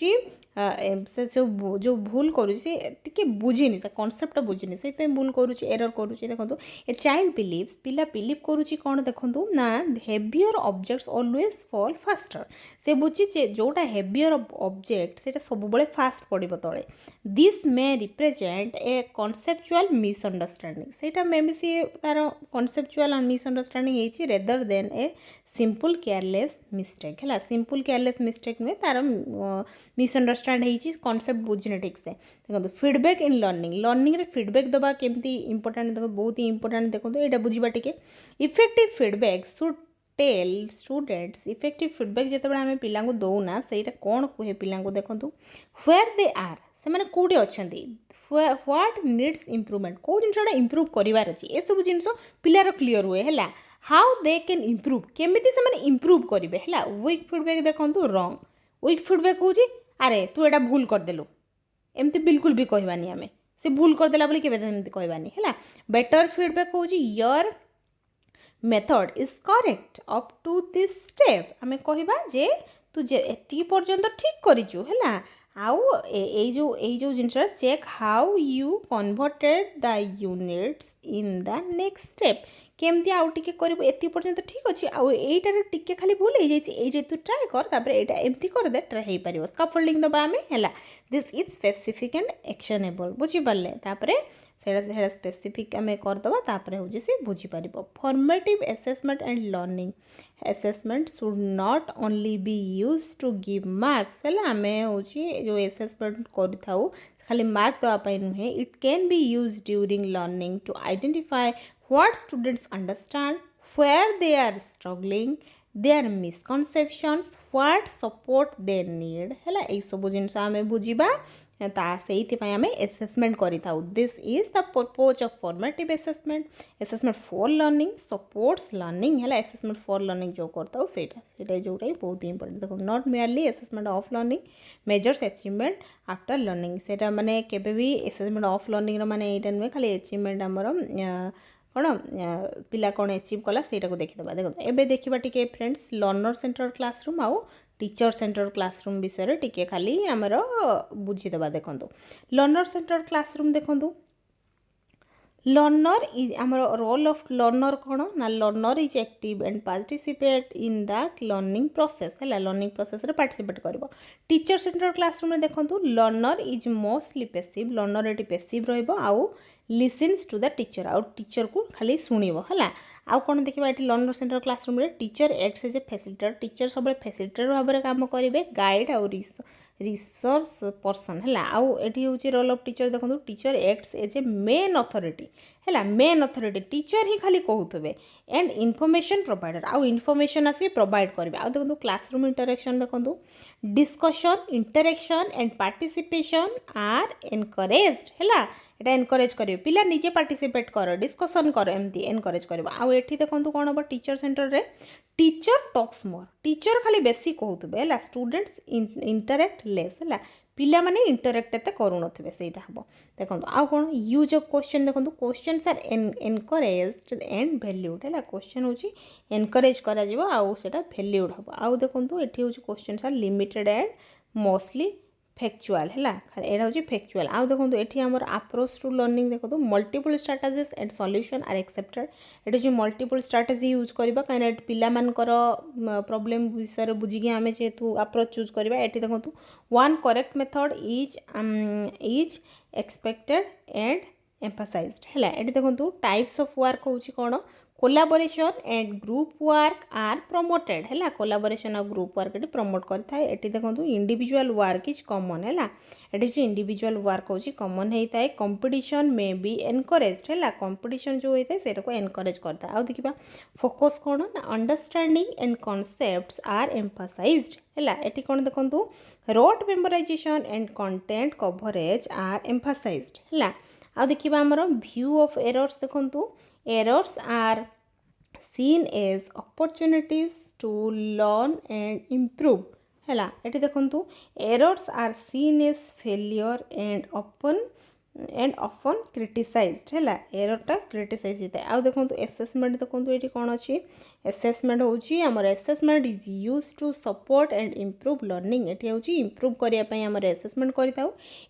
से जो भूल करूँ टे बुझीनी से कनसेप्ट बुझीनी से भूल करुच्ची एरर करुच्ची देखो ए चाइल्ड बिलीव्स पिला बिलीव करुच्ची कौन देखो ना heavier objects always fall faster से बुझी जोटा हेवियर ऑब्जेक्ट से सब फास्ट पड़ो तले this may represent a conceptual misunderstanding से मे भी सी तार कनसेप्चुअल मिसअंडरस्टैंडिंग होती rather than a simple careless mistake है सिंपल केयरलेस मिस्टेक नुहे तार मिसअंडरस्टैंड होती कॉन्सेप्ट बुझने ठीक से देखो फीडबैक इन लर्निंग रे फीडबैक दबा केमती इंपोर्टेंट देखो बहुत ही इंपोर्टेंट देखो यहाँ बुझा टे effective feedback should tell students effective feedback जिते आम पिला दौना से कौन कहे पिला देखो व्वेयर दे आर से मैंने कौटे अच्छा व्हाट नीड्स इम्प्रूवमेंट कौ जिनसा इम्प्रूव करार अच्छी ये सब जिन पिलार क्लीयर हुए है हाउ दे कैन इम्प्रूव केमिति से माने इम्प्रूव करेंगे है वीक फीडबैक देखो रॉन्ग वीक फीडबैक हूँ अरे तू एटा भूल करदेलु एमती बिल्कुल भी कहबानी आम से भूल करदेला बोली केबे एमती कहबानी है बेटर फीडबैक हूँ your method is correct up to this step आम कहबा जे तू जे एति पर्यंत ठीक करिचु है आउ ए जो जिनस check how you converted the units in the next step केमती आउ टिके करिबो एति पर्यंत ठीक अछि आउ एटार टिके खाली भूल हो जाइए तू ट्राए कर तापर एटा एमती कर दे ट्राए हो पारिबो स्काफोल्डिंग दबा आमे हैला this is specific and actionable बुझी पारले तापर सेटा स्पेसिफिक आमे कर दबा तापर हो जे से बुझी पारिबो formative assessment and learning assessment should not only be used to give marks हैला आमे हो जो असेसमेंट करिथाउ खाली मार्क दवाई नुहे it can be used during learning to identify what students understand, where they are struggling, their misconceptions what support they need है यही सब जिन आम बुझा से आम एसेसमेंट करें this is the purpose of formative assessment for learning supports learning है assessment for learning जो करता सेटा जोटा बहुत इंपोर्टेंट देखो not merely assessment of learning measures achievement after learning सेटा माने केबे भी एसेसमेंट ऑफ लर्निंग माने एटा नुहे खाली अचीवमेंट आमर कौन पिला कौन अचीव कला से देखीदा देखो एबे देखा T friends learner centre classroom आउ टीचर सेंटर क्लासरूम विषय टी खाली आमर बुझीदे देखो लर्नर सेंटर क्लासरूम देखो लर्नर इज आमर रोल ऑफ लर्नर कौन ना learner is active and participate in the learning process है लर्निंग प्रोसेस रे पार्टिसिपेट कर टीचर सेंटर क्लासरूम में देखो learner is mostly passive learner ये पेसिव रहा लिसन्स टू द टीचर आउ टीचर को खाली शुणव है आउ कौन देखा ये लर्नर सेंटर क्लासरूम में teacher acts as a facilitator teacher सब फैसिलिटेटर भाव में काम करेंगे गाइड आउ रिसोर्स पर्सन है आउ एटी हूँ रोल ऑफ टीचर देखो teacher acts as a main authority है मेन अथॉरिटी टीचर ही खाली कहते एंड इनफॉरमेशन प्रोवाइडर आउ इनफॉरमेशन आसिके प्रोवाइड करेंगे आउ देखो क्लासरूम इंटरेक्शन देखो discussion interaction and participation are encouraged है एटा एनकरेज करेंगे पिला निजे पार्टिसिपेट कर डिस्कसन कर एमती एनकरेज कर आउ एठी देखो कौन हम टीचर सेंटर रे टीचर टॉक्स मोर टीचर खाली बेसी कहते है स्टूडेंट्स इंटरेक्ट लेस है पिला माने इंटरेक्ट एते करू नथिबे सेटा हबो देखो आउ कौन यूज ऑफ क्वेश्चन देखो questions are encouraged and valued है क्वेश्चन होची एनकरेज करा जिवो आउ सेटा वैल्यूड हबो आउ देखो एठी होची questions are limited and mostly factual है यहाँ हूँ फैक्चुअल आउ देखो ये आम अप्रोच टू लर्निंग देखो multiple strategies and solution are accepted ये हूँ मल्टीपल स्ट्राटेजी यूज करवा कहीं पिलामानकर प्रॉब्लम विषय बुझिकी आम जेहेतु अप्रोच यूज करवा ये देखो one correct method is expected and emphasised है ये देखो टाइप्स ऑफ वर्क हूँ कौन collaboration and group work are promoted है कोलाबोरेशन और ग्रुप वर्क ये प्रमोट करता है ये देखो इंडिविजुअल वर्क इज कॉमन है ये इंडिविजुअल वर्क हूँ कॉमन होता है कंपटीशन मे बी एनकरेज्ड है कंपटीशन जो होता है सेटा को एनकरेज करता है आउ देखा फोकस कौन ना understanding and concepts are emphasised है ये कौन देखो rote memorisation and content coverage are emphasised है आउ देखा आमर व्यू ऑफ एरर्स देखो errors are seen as opportunities to learn and improve है ये देखो errors are seen as failure and often criticized है एररटा क्रिटिसाइज होता है आउ देखो एसेसमेंट देखो ये कौन अच्छी एसेसमेंट हूँ आमर assessment is use to support and improve learning ये हूँ इम्प्रूव करने आम एसेसमेंट करें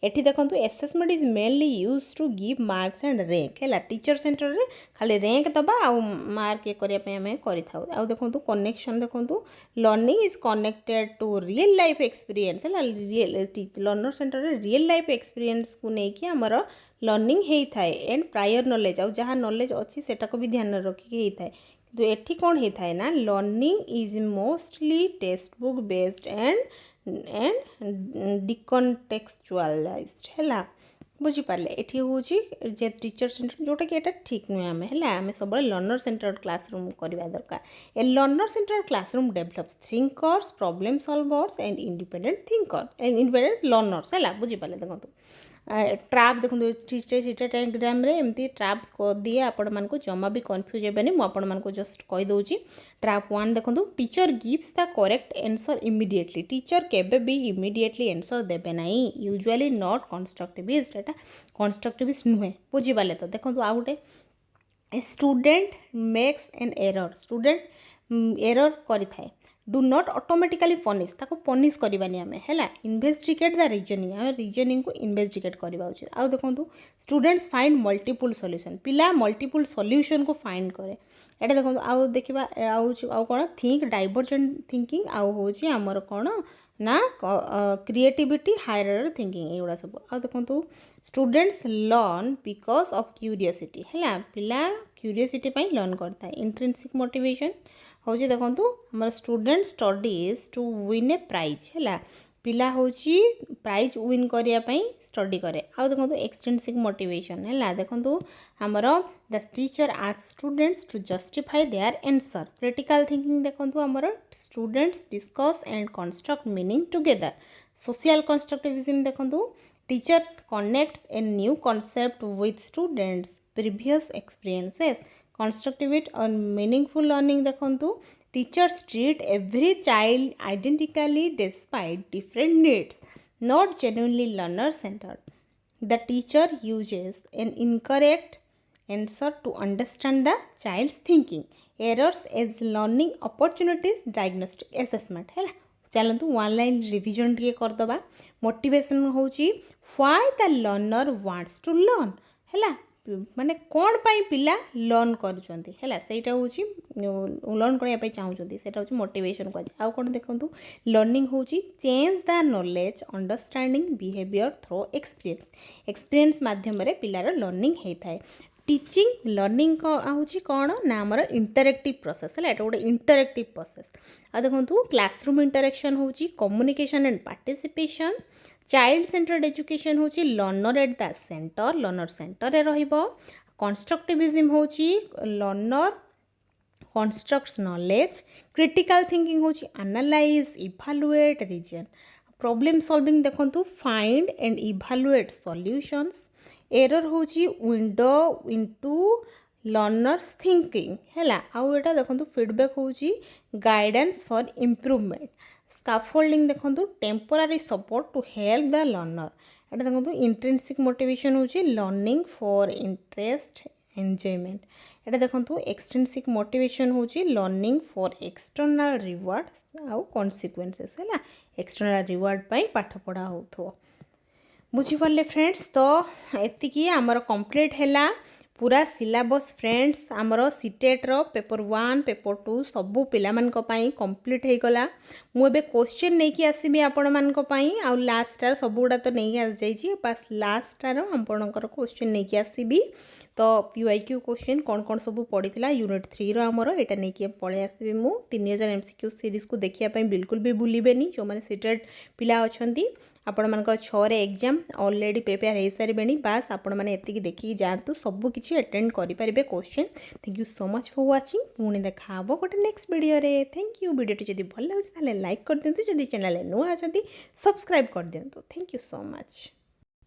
ये देखो assessment is mainly use to give marks and rank है टीचर सेंटर रे खाली रैंक दबा आउ मार्क ये करने आम कर देखो कनेक्शन देखो learning is connected to real life experience है लर्नर सेंटर रे रियल लाइफ एक्सपीरियंस को लेकिन आमर लर्निंग होता है एंड प्रायर नॉलेज आउ जहाँ नॉलेज अच्छी सेटा को भी ध्यान रखिकी होता है तो ये कौन होता है ना learning is mostly textbook based and decontextualised है बुझीपारे ये हूँ जे टीचर सेंटर जोटा कि यहाँ ठीक नुहे आम है आम सब लर्नर सेंटर क्लासरूम करवा दरकार ए learner centre classroom develops thinkers problem solvers and independent independent learners है बुझीपारे देखो ट्राप देखो डायग्राम रे एमती ट्राप दिए आपण मानक जमा भी कन्फ्यूज हेबेनी मु आपण मानक जस्ट कहि दउची ट्राप 1 देखो teacher gives the correct answer immediately teacher केबे भी इमीडिएटली आंसर देबे नाही usually not constructivist Etah constructivist नुहे बुझी पाले तो देखो आ गोटे student makes an error student error करि थाए डू नॉट ऑटोमेटिकली पनिश ताको पनिश करवानी आम है इन्वेस्टिगेट द रीजनिंग आम रीजनिंग को इन्वेस्टिगेट करवा उचित आउ देखो स्टूडेंट्स फाइंड मल्टीपल सॉल्यूशन पिला मल्टीपल सॉल्यूशन को फाइंड करे एटा देखो आउ देखा आउ कौन थिंक डाइवर्जेंट थिंकिंग आउ हूँ आमर कौन ना क्रिएटिविटी हायर थिंकिंग एगुड़ा सब आ देखो students learn because of curiosity है पिला क्यूरियोसिटी लर्न करता है इंट्रिंसिक मोटिवेशन हूँ देखो हमारे student studies to win a prize है पिला होची प्राइज विन करिया पई स्टडी करे आ देखो एक्सट्रिंसिक मोटिवेशन है देखो आमर the teacher ask students to justify their answer critical thinking देखो आमर students discuss and construct meaning together social constructivism देखो teacher connects a new concept with students previous experiences constructive और meaningful learning देखो teachers treat every child identically despite different needs, not genuinely learner centered. The teacher uses an incorrect answer to understand the child's thinking. Errors as learning opportunities, diagnostic assessment है चलतु one line revision टे करदबा motivation होची why the learner wants to learn है माने कौन पाई पिला learn करुँच है सहीटा हूँ लर्न करने चाहूँगी सेटा हूँ मोटिवेशन कह आउ कौन देखो लर्निंग हूँ change the knowledge understanding behaviour through experience experience मध्यम पिलार लर्निंग होता है टीचिंग लर्निंग हूँ कौन ना आमर इंटरेक्टिव प्रोसेस है गोटे इंटरेक्टिव प्रोसेस आ देखो क्लासरूम इंटरेक्शन हूँ communication and participation child centred education हूँ learner at the centre learner centre रे रहिबो कंस्ट्रक्टिविज्म हूँ learner constructs knowledge critical thinking हूँ analyse evaluate reason problem solving देखो find and evaluate solutions error हूँ विंडो इनटू लर्नर्स थिंकिंग है आउ एटा देखो फीडबैक हूँ गाइडेंस फॉर इम्प्रूवमेंट स्काफोल्डिंग देखो temporary support to help the learner एटा देखो इंट्रिंसिक मोटिवेशन हूँ लर्निंग फॉर इंटरेस्ट एंजॉयमेंट एटा देखो एक्सट्रिंसिक मोटिवेशन हूँ लर्निंग फॉर एक्सटर्नल रिवार्ड्स आउ कॉन्सिक्वेंसेस है एक्सटर्नल रिवार्ड पाई पाठ पढ़ा हो बुझीपारे फ्रेंड्स तो एतिकी आमर कंप्लीट है पूरा सिलेबस फ्रेंड्स आमर सीटेट्र पेपर 1 पेपर 2 सबू पिला कंप्लीट हो गला मुझे क्वेश्चन नहीं कि आसबि आपण मानी आउ लास्टार सबूटा तो नहीं आस जाइए बस लास्टार आपणकर क्वेश्चन नहीं कि आसबि तो पीवाईक्यू क्वेश्चन कौन कौन सब पड़ा यूनिट 3 आमर यहाँ नहीं पलि आसबि मु 3000 MCQ सीरीज को देखापी बिल्कुल भी भूलें जो मैंने सीटेट पिला अच्छा आपण मानकर 6 रे एग्जाम ऑलरेडी प्रिपेयर हो सारे बास आपण मैंने एतिकी देखिए जातु सब किसी अटेंड करेंगे question thank you so much for watching पुणी देखा गोटे नेक्स्ट वीडियो रे थैंक यू वीडियो जब भल लगे लाइक कर दिंतु जदि चैनल नुआ अच्छा सब्सक्राइब कर दिंतु थैंक यू सो मच।